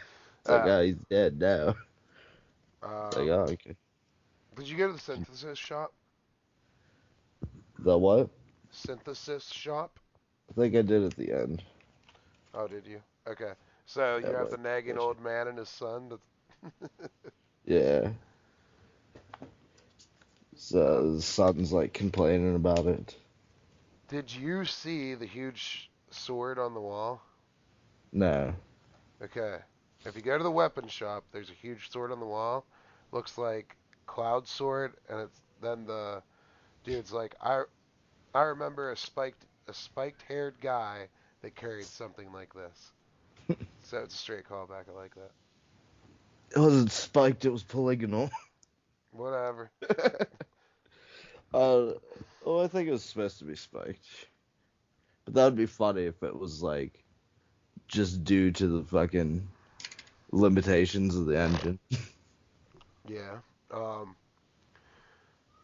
like, Uh, oh, he's dead now. It's like, um, oh, okay. did you go to the synthesis shop? The what? Synthesis shop? I think I did at the end. Oh, did you? Okay. So Yeah, you have but the nagging old man and his son. yeah. Uh, So the son's like complaining about it. did you see the huge sword on the wall? No. Okay. If you go to the weapon shop, there's a huge sword on the wall. Looks like Cloud sword, and it's then the dude's like, I remember a spiked haired guy that carried something like this. So it's a straight callback. I like that. It wasn't spiked, it was polygonal. Whatever. uh, well, I think it was supposed to be spiked. But that would be funny if it was like just due to the fucking limitations of the engine. Yeah.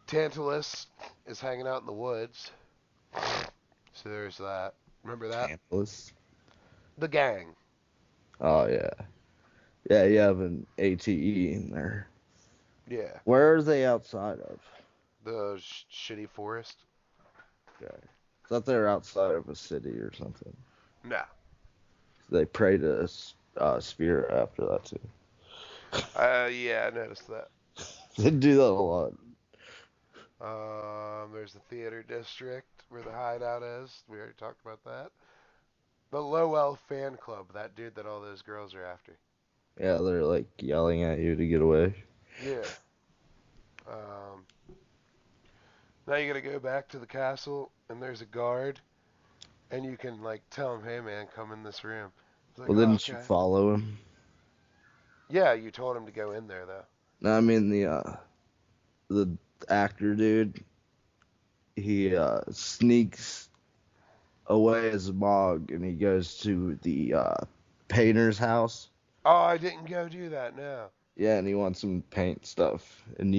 Tantalus is hanging out in the woods. So there's that. Remember that? Tantalus. The gang. Oh yeah. Yeah, you have an ATE in there. Yeah. Where are they outside of? The shitty forest. Okay. I thought they were outside of a city or something. No. They pray to spirit after that too. Yeah, I noticed that. They do that a lot. There's the theater district where the hideout is. We already talked about that. The Lowell fan club. That dude that all those girls are after. Yeah, they're like yelling at you to get away. Yeah. Um, now you gotta go back to the castle, and there's a guard, and you can like tell him, "Hey man, come in this room." It's like, Well, oh didn't you okay. follow him? Yeah, you told him to go in there though. No, I mean the actor dude. He sneaks away as a Mog, and he goes to the painter's house. Oh, I didn't go do that. No, Yeah, and he wants some paint stuff. And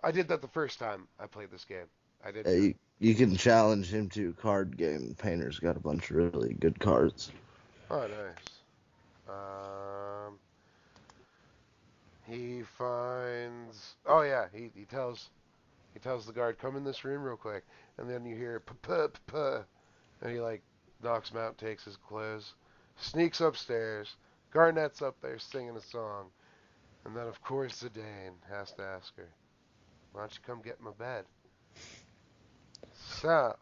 I did that the first time I played this game. I did do it. you can challenge him to a card game. Painter's got a bunch of really good cards. Oh, nice. He finds. Oh yeah, he tells the guard, come in this room real quick, and then you hear puh, and he like knocks him out, takes his clothes, sneaks upstairs. Garnet's up there singing a song, and then of course Zidane has to ask her, why don't you come get in my bed? So,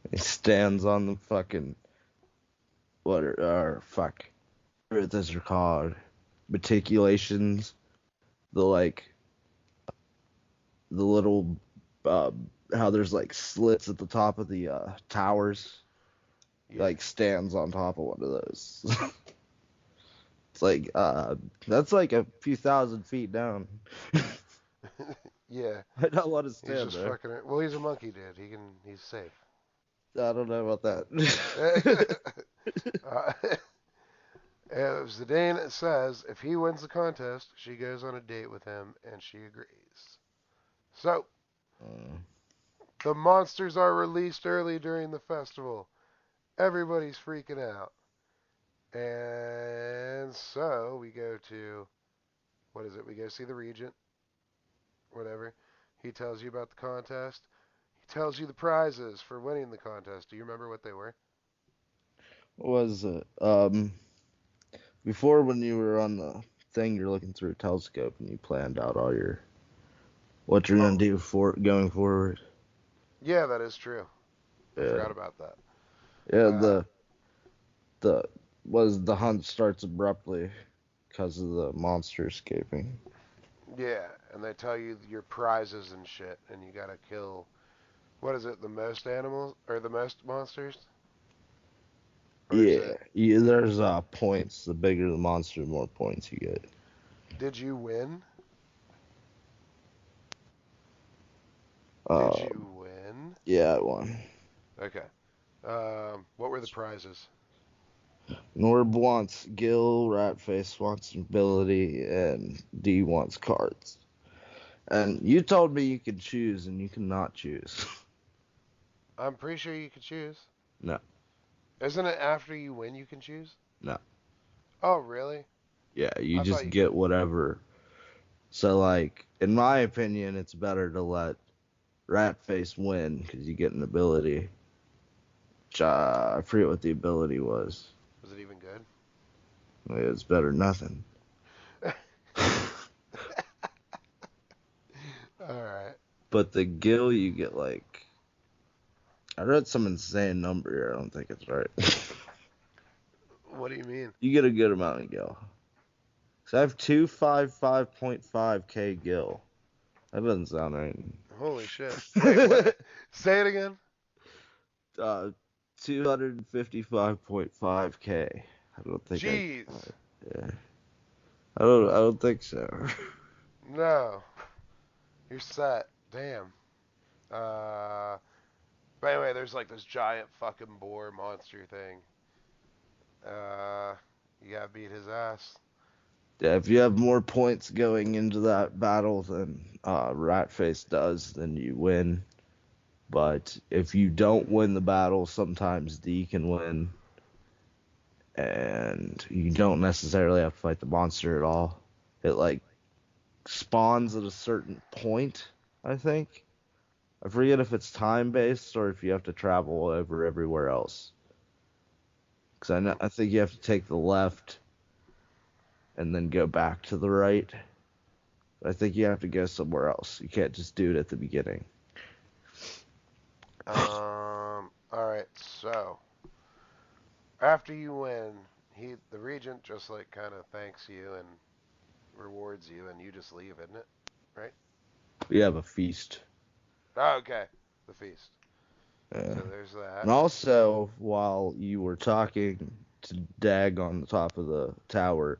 He stands on the fucking fuck, what those are called, reticulations. The like the little how there's like slits at the top of the towers. He yeah, like stands on top of one of those. It's like that's like a few thousand feet down. yeah, I don't want to he's stand just there. fucking. Well, he's a monkey, dude. He's safe. I don't know about that. uh, Zidane says if he wins the contest, she goes on a date with him, and she agrees. So, Uh, the monsters are released early during the festival. Everybody's freaking out. And so we go to, what is it? We go see the Regent, whatever. He tells you about the contest. He tells you the prizes for winning the contest. Do you remember what they were? what was it? Before when you were on the thing, you're looking through a telescope and you planned out all your what you're gonna Oh, do for going forward. yeah, that is true. I Yeah, forgot about that. yeah. Uh, The hunt starts abruptly because of the monster escaping. yeah, and they tell you your prizes and shit, and you gotta kill, what is it, the most animals, or the most monsters? Or is Yeah, it, yeah. There's points. The bigger the monster, the more points you get. did you win? Did Uh, you win? yeah, I won. Okay. What were the prizes? Norb wants Gil, Ratface wants ability, and D wants cards. And you told me you could choose, and you cannot choose. I'm pretty sure you could choose. No, Isn't it after you win you can choose? no. Oh, really? Yeah, you I thought just you get could. whatever. So, like, in my opinion, it's better to let Ratface win because you get an ability. Which, I forget what the ability was. Was it even good? It's better than nothing. All right. But the Gil, you get like. I read some insane number here. I don't think it's right. What do you mean? You get a good amount of Gil. So I have 255.5k Gil. That doesn't sound right. Holy shit. Wait, what? Say it again. 255.5k. I don't think I. Jeez. Yeah. I don't think so. No. You're set. Damn. Uh. But anyway, there's like this giant fucking boar monster thing. Uh. You gotta beat his ass. Yeah, if you have more points going into that battle than Ratface does, then you win. But if you don't win the battle, sometimes D can win. And you don't necessarily have to fight the monster at all. It like spawns at a certain point, I think. I forget if it's time based or if you have to travel over everywhere else. Because I think you have to take the left and then go back to the right. But I think you have to go somewhere else. You can't just do it at the beginning. All right. So after you win, the regent just like kind of thanks you and rewards you, and you just leave, isn't it? Right? We have a feast. Oh, okay. The feast. Uh, So there's that. and also, while you were talking to Dag on the top of the tower,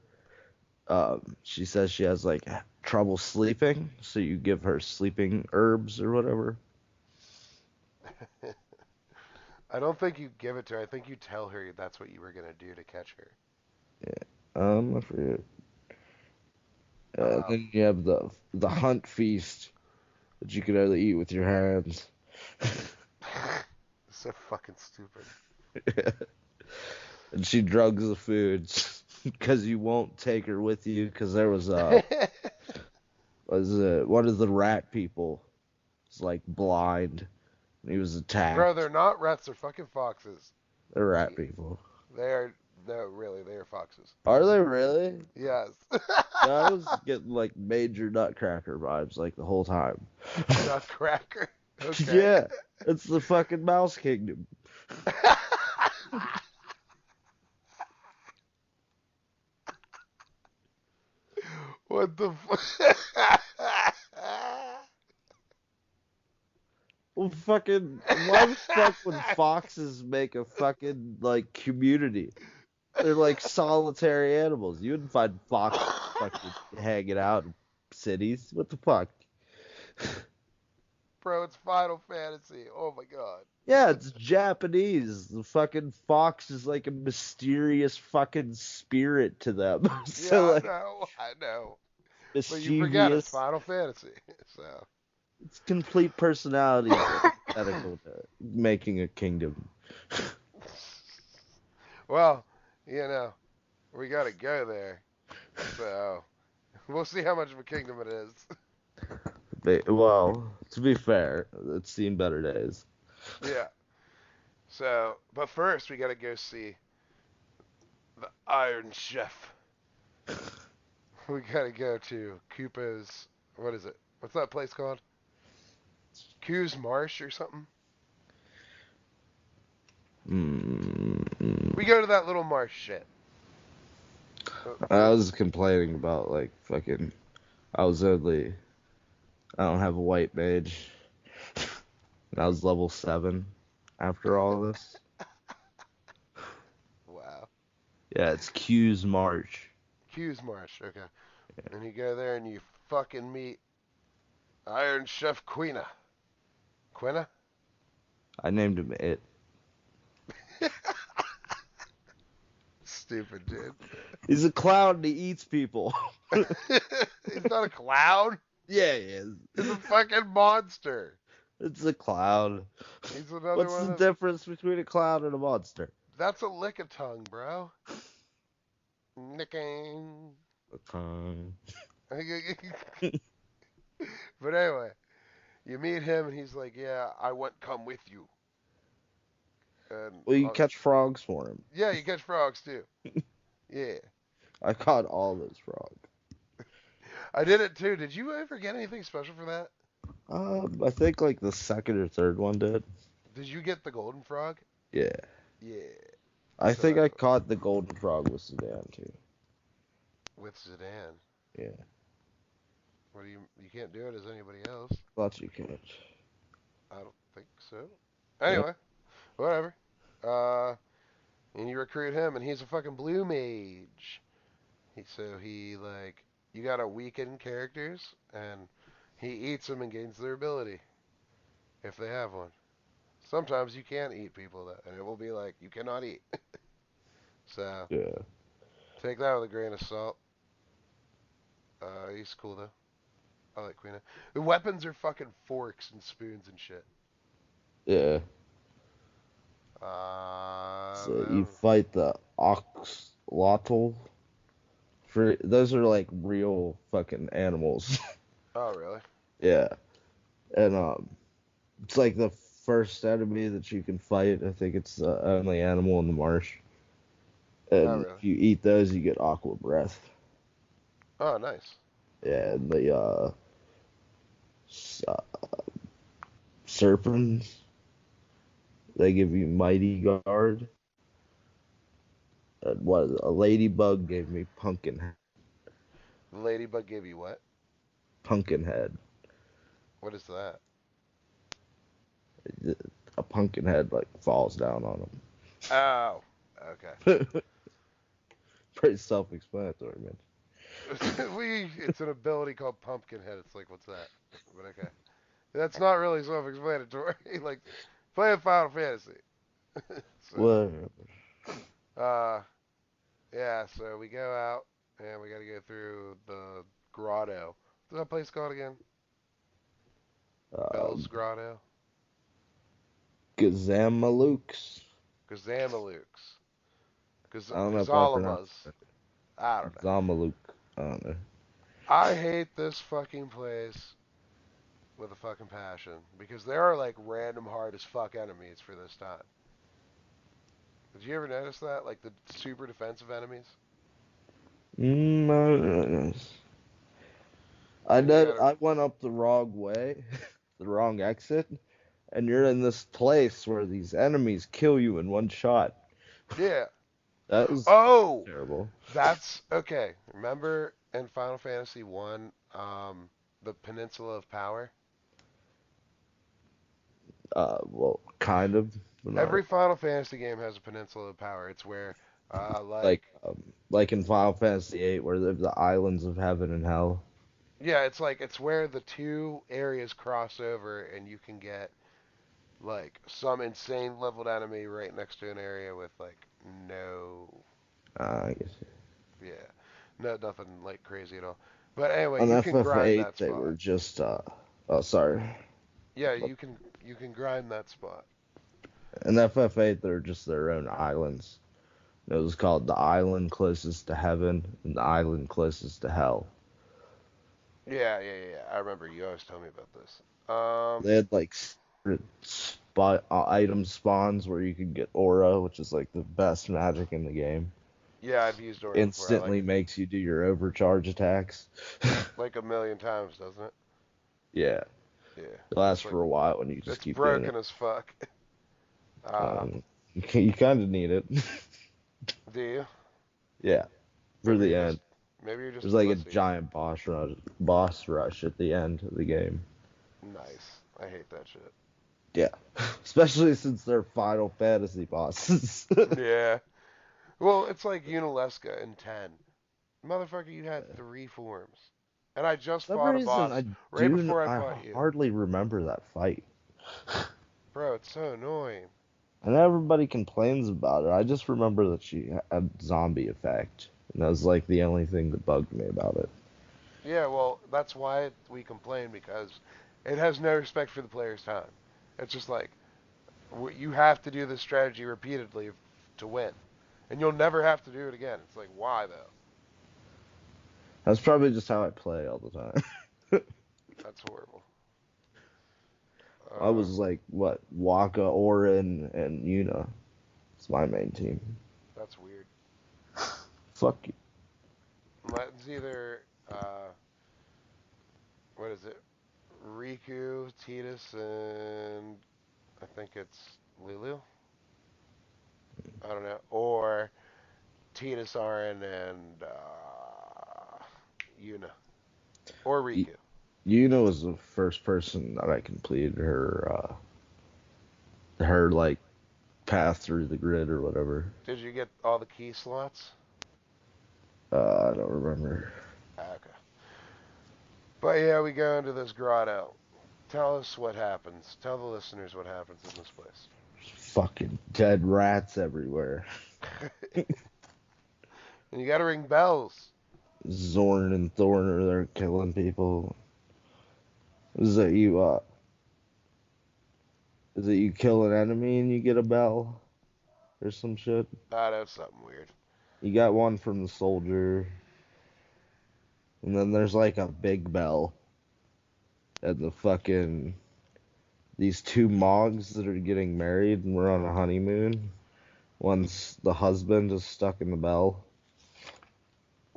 She says she has like trouble sleeping, so you give her sleeping herbs or whatever. I don't think you give it to her. I think you tell her that's what you were gonna do to catch her. I forget. Um, Then you have the hunt feast that you can only eat with your hands. so fucking stupid. And she drugs the foods because you won't take her with you because there was one of the rat people was like blind and he was Bro, attacked. they're not rats. They're fucking foxes. The rat people. They are. No, really, they are foxes. Are they really? Yes. I was getting like major Nutcracker vibes like the whole time. Nutcracker. Okay. Yeah, it's the fucking Mouse Kingdom. What the fuck? Well, fucking, why the fuck would foxes make a fucking like community? They're like solitary animals. You wouldn't find foxes fucking hanging out in cities. What the fuck? Bro, it's Final Fantasy. Oh my god. Yeah, it's Japanese. The fucking fox is like a mysterious fucking spirit to them. Yeah, So I like know. I know. But you forget it's mischievous. Final Fantasy. So. Its complete personality is antithetical to making a kingdom. Well, we gotta go there. So we'll see how much of a kingdom it is. Well, to be fair, it's seen better days. Yeah. So, but first we gotta go see the Iron Chef. We gotta go to Koopa's. What is it? What's that place called? Coos Marsh or something? Mm, We go to that little marsh shit. I was complaining about like fucking. I was only. I don't have a white mage. And I was level 7 after all this. Wow. Yeah, it's Q's March. Coos Marsh. Okay. And you go there and you fucking meet Iron Chef Quina. Quina? I named him it. Stupid dude. He's a clown and he eats people. He's not a clown. Yeah, he is. He's a fucking monster. It's a clown. He's another What's one of the those. difference between a clown and a monster? That's a lick of tongue, bro. Nicking. A tongue. But anyway, you meet him and he's like, "Yeah, I want come with you." And Well, you catch frogs for him. yeah, you catch frogs too. Yeah, I caught all those frogs. I did it too. Did you ever get anything special for that? I think like the second or third one did. Did you get the golden frog? Yeah. Yeah. I think So I caught the golden frog with Sedan too. with Zidane, Yeah. what do you can't do it as anybody else? Thought you could. I don't think so. Yep. Anyway, whatever. Uh, and you recruit him, and he's a fucking blue mage. So he like you gotta weaken characters, and he eats them and gains their ability if they have one. Sometimes you can't eat people, though, and it will be like you cannot eat. So Yeah. take that with a grain of salt. He's cool though. I like Queen. The weapons are fucking forks and spoons and shit. Yeah. So you Then, fight the oxlotl. For those are like real fucking animals. oh really? Yeah. And it's like the first enemy that you can fight. I think it's the only animal in the marsh. Oh And really? if you eat those, you get aqua breath. Oh nice. Yeah, and the uh, serpents, they give you mighty guard. And what a ladybug gave me The ladybug gave you what? pumpkin head. What is that? A pumpkin head like falls down on Oh, okay. him. Pretty self-explanatory, man. It's an ability called Pumpkinhead. It's like, what's that? But okay. That's not really self-explanatory. Like, play Final Fantasy. So, Whatever. uh, yeah, so we go out and we got to go through the grotto. What's that place called again? Bell's Um, Grotto? Gazamalukes. Gazamalukes. I don't know if I pronounced Gazalamas. it. I don't know. Zamaluk. I don't know. I hate this fucking place with a fucking passion because there are like random hard as fuck enemies for this time. Did you ever notice that? Like the super defensive enemies? Mm, I Like you did. gotta. I went up the wrong way, the wrong exit, and you're in this place where these enemies kill you in one shot. Yeah. That was Oh! terrible. That's. Okay. Remember in Final Fantasy 1, the Peninsula of Power? Well, kind of, but not Every Final Fantasy game has a Peninsula of Power. It's where, like like in Final Fantasy VIII, where there's the islands of heaven and hell. yeah, it's like, it's where the two areas cross over and you can get like some insane leveled enemy right next to an area with like no, I guess yeah, no, nothing like crazy at all. But anyway, on you can grind FF8 that they were spot. just oh sorry, Yeah, but you can grind that spot. in FF8 they're just their own islands. It was called the island closest to heaven and the island closest to hell. Yeah. I remember you always tell me about this. They had like secret spot item spawns where you could get aura, which is like the best magic in the game. Yeah, I've used Aura before. I like Instantly it makes you do your overcharge attacks. like a million times, doesn't it? Yeah, Yeah, it it's lasts like for a while and you just it's keep doing it. broken as fuck. Uh, You kind of need it. do you? Yeah, for Maybe you're the just end. maybe you're just There's a like a pussy. giant boss rush at the end of the game. Nice. I hate that shit. Yeah, especially since they're Final Fantasy bosses. Yeah. Well, it's like Unalesca in 10. Motherfucker, you had three forms. And I just For some fought a reason, boss right before I I fought you. hardly remember that fight. Bro, it's so annoying. And everybody complains about it. I just remember that she had zombie effect, and that was like the only thing that bugged me about it. Yeah, well, that's why we complain because it has no respect for the player's time. It's just like you have to do this strategy repeatedly to win, and you'll never have to do it again. It's like why though? That's probably just how I play all the time. That's horrible. I Uh, was like, what, Waka, Orin, and Yuna. It's my main team. that's weird. Fuck you. It's either what is it? Riku, Tidus, and I think it's Lulu. I don't know, or Tidus, Arin, and Yuna, or Y- Riku. Yuna was the first person that I completed her like path through the grid or whatever. Did you get all the key slots? I don't remember. Okay. But yeah, we go into this grotto. Tell us what happens. Tell the listeners what happens in this place. Fucking dead rats everywhere. And you gotta ring bells. Zorn and Thorn are there killing people. Is that you is it you kill an enemy and you get a bell or some shit? Ah, that's something weird. You got one from the soldier, and then there's like a big bell, and the fucking these two Mogs that are getting married and we're on a honeymoon. Once the husband is stuck in the bell.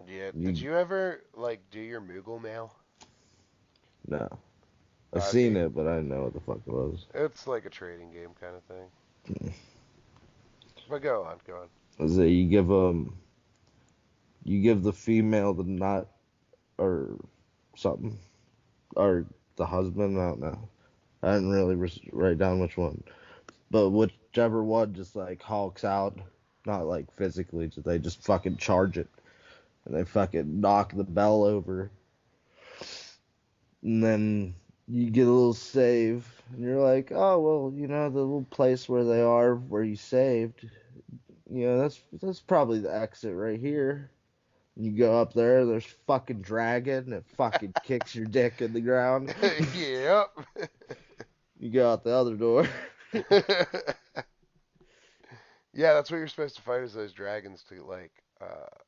Yeah. Did You you ever like do your Moogle mail? no. I've seen See, it, but I didn't know what the fuck it was. it's like a trading game kind of thing. But go on, go on. Is that you give the female the nut or something or the husband. I don't know. I didn't really write down which one, but whichever one just like hulks out, not like physically, they just fucking charge it, and they fucking knock the bell over, and then you get a little save, and you're like, oh well, the little place where they are, where you saved, that's probably the exit right here. You go up there, there's fucking dragon, it fucking kicks your dick in the ground. Yep. You go out the other door. Yeah, that's what you're supposed to fight is those dragons to like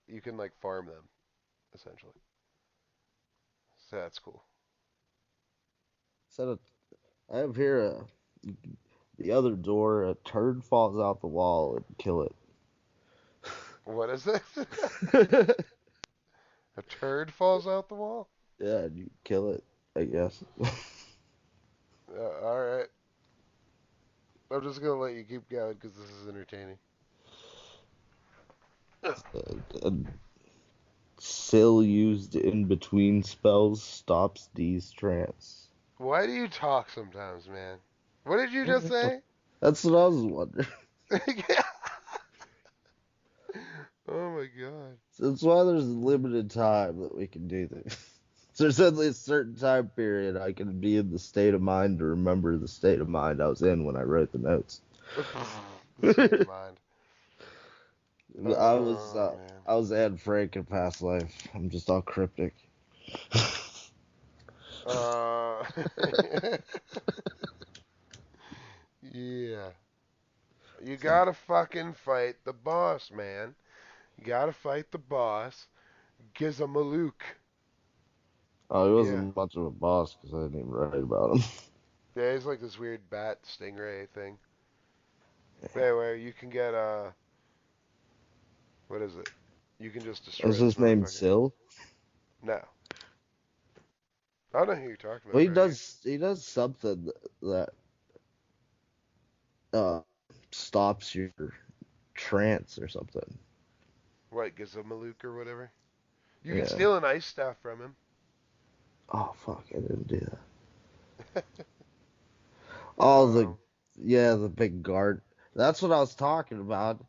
you can like farm them essentially. So that's cool. So I have here the other door, a turd falls out the wall and kill it. What is it? A turd falls out the wall? Yeah, and you kill it, I guess. All right. I'm just gonna let you keep going because this is entertaining. A sill used in between spells stops D's trance. Why do you talk sometimes, man? What did you just say? That's what I was wondering. Oh my god. That's why there's a limited time that we can do this. There's only a certain time period I can be in the state of mind to remember the state of mind I was in when I wrote the notes. The state of mind. I was Anne Frank in past life. I'm just all cryptic. Yeah. You gotta fucking fight the boss, man. You gotta fight the boss. Gizamalook. Oh, he Yeah. wasn't much of a boss because I didn't even write about him. Yeah, he's like this weird bat stingray thing. But anyway, you can get what is it? You can just destroy Was this his name motherfucker. Syl? No. I don't know who you're talking Well, about right here. he does something that uh stops your trance or something. What, Gizamalook or whatever? You can Yeah. steal an ice staff from him. Oh fuck, I didn't do that. Oh Um, the big guard. That's what I was talking about.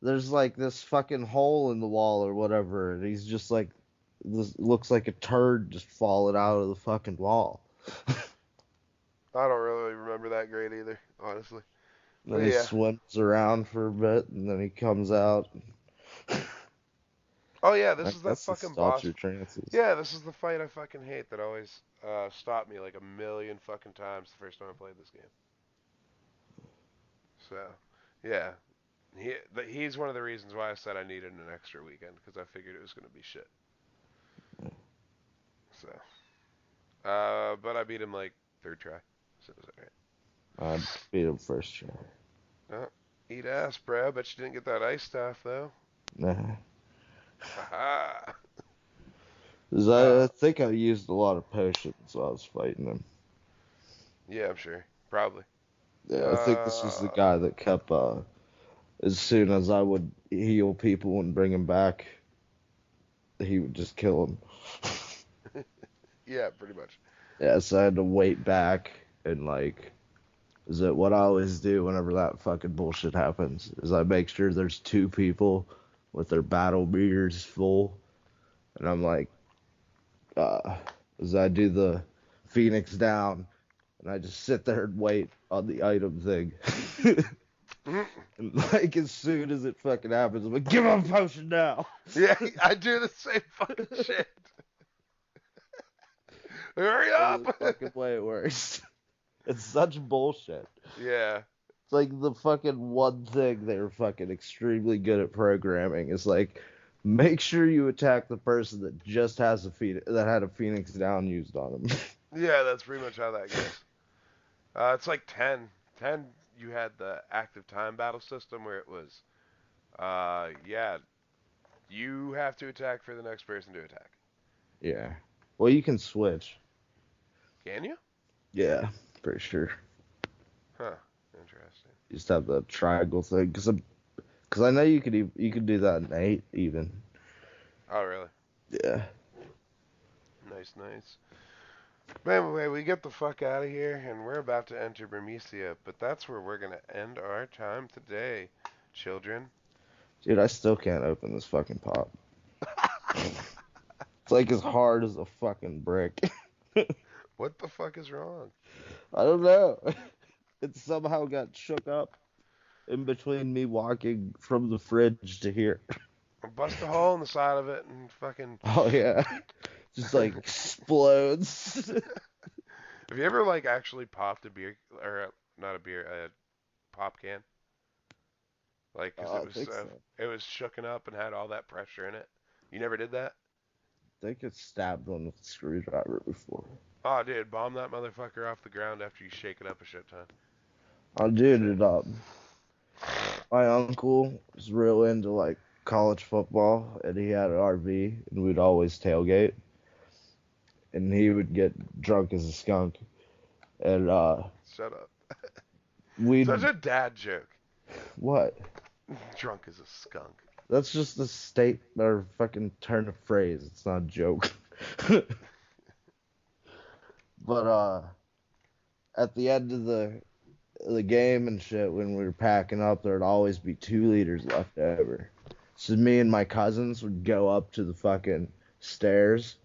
There's like this fucking hole in the wall or whatever, and he's just like this looks like a turd just falling out of the fucking wall. I don't really remember that great either, honestly. And But then he yeah. swims around for a bit, and then he comes out. Oh yeah, this I is that guess it fucking stops boss. your trances. Yeah, this is the fight I fucking hate that always stopped me like a million fucking times the first time I played this game. So, yeah. He's one of the reasons why I said I needed an extra weekend, because I figured it was going to be shit. So, but I beat him like third try. So it was alright. I beat him first try. Oh, eat ass, bro. Bet you didn't get that ice staff, though. Nah. Haha. 'Cause I think I used a lot of potions while I was fighting him. Yeah, I'm sure. Probably. Yeah, I think this was the guy that kept, as soon as I would heal people and bring them back, he would just kill them. Yeah, pretty much. Yeah, so I had to wait back and, like, is that what I always do whenever that fucking bullshit happens, is I make sure there's two people with their battle meters full, and I'm like, as I do the Phoenix down, and I just sit there and wait on the item thing. And like as soon as it fucking happens, I'm like, give him a potion now. Yeah, I do the same fucking shit. Hurry That's the up! fucking way it works. It's such bullshit. Yeah. It's like the fucking one thing they're fucking extremely good at programming is like, make sure you attack the person that just has that had a Phoenix down used on him. Yeah, that's pretty much how that goes. It's like 10. 10, you had the active time battle system where it was, yeah, you have to attack for the next person to attack. Yeah. Well, you can switch. Can you? Yeah, pretty sure. Huh. Interesting. You just have the triangle thing, because I know you could do that in 8 even. Oh, really? Yeah. Nice, nice. But anyway, we get the fuck out of here, and we're about to enter Burmecia, but that's where we're going to end our time today, children. Dude, I still can't open this fucking pop. It's like as hard as a fucking brick. What the fuck is wrong? I don't know. It somehow got shook up in between me walking from the fridge to here. Bust a hole in the side of it and fucking. Oh yeah. Just like explodes. Have you ever like actually popped a beer or not a beer, a pop can? Like, 'cause I think so. it was shooken up and had all that pressure in it. You never did that? I think it's stabbed one with a screwdriver before. Oh, dude, bomb that motherfucker off the ground after you shake it up a shit ton. I did it up. My uncle was real into like college football, and he had an RV, and we'd always tailgate, and he would get drunk as a skunk, and Shut up. we'd Such a dad joke. what? Drunk as a skunk. That's just a state or fucking turn of phrase. It's not a joke. But at the end of the game and shit, when we were packing up, there'd always be 2 liters left over. So me and my cousins would go up to the fucking stairs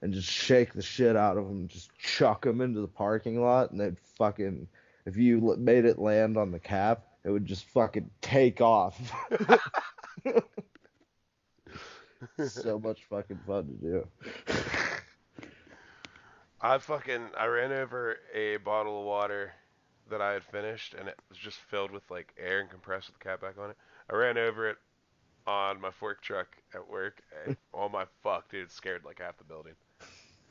and just shake the shit out of them, just chuck them into the parking lot, and they'd fucking, if you made it land on the cap, it would just fucking take off. So much fucking fun to do. I ran over a bottle of water that I had finished, and it was just filled with like air and compressed with the cap back on it. I ran over it on my fork truck at work, and oh my fuck, dude, it scared like half the building.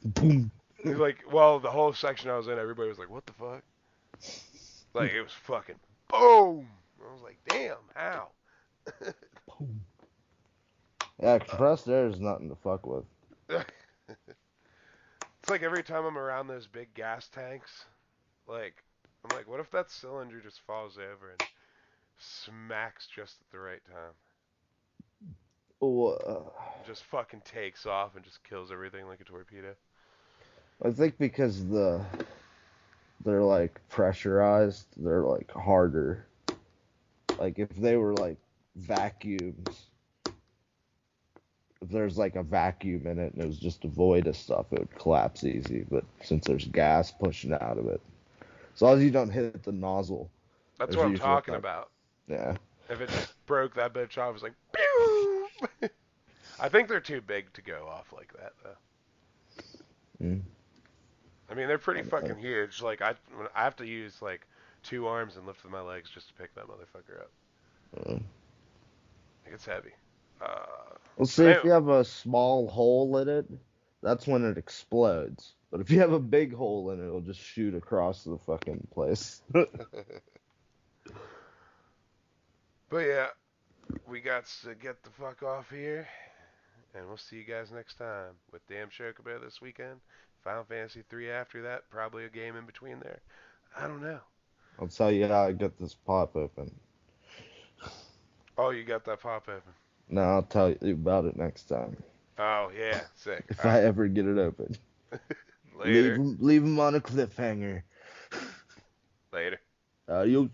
Boom. He's like, well, the whole section I was in, everybody was like, what the fuck? Like, it was fucking boom. I was like, damn, how? Boom. Yeah, compressed air is nothing to fuck with. It's like every time I'm around those big gas tanks, like, I'm like, what if that cylinder just falls over and smacks just at the right time? Oh, Just fucking takes off and just kills everything like a torpedo. I think because they're like pressurized, they're like harder. Like if they were like vacuums, if there's like a vacuum in it and it was just a void of stuff, it would collapse easy. But since there's gas pushing out of it, as long as you don't hit the nozzle, That's there's what I'm usually talking not. about. Yeah. If it just broke that bitch off, it was like, pew! I think they're too big to go off like that, though. Mm. I mean, they're pretty fucking huge. Like, I have to use, like, 2 arms and lift with my legs just to pick that motherfucker up. Uh, Like, it's heavy. Well, see, if Anyway. you have a small hole in it, that's when it explodes. But if you have a big hole in it, it'll just shoot across the fucking place. But yeah, we got to get the fuck off here, and we'll see you guys next time with Damn Chocobo this weekend. Final Fantasy 3 after that, probably a game in between there. I don't know. I'll tell you how I get this pop open. Oh, you got that pop open. No, I'll tell you about it next time. Oh, yeah, sick. If All I right. ever get it open. Later. Leave 'em on a cliffhanger. Later. Adios.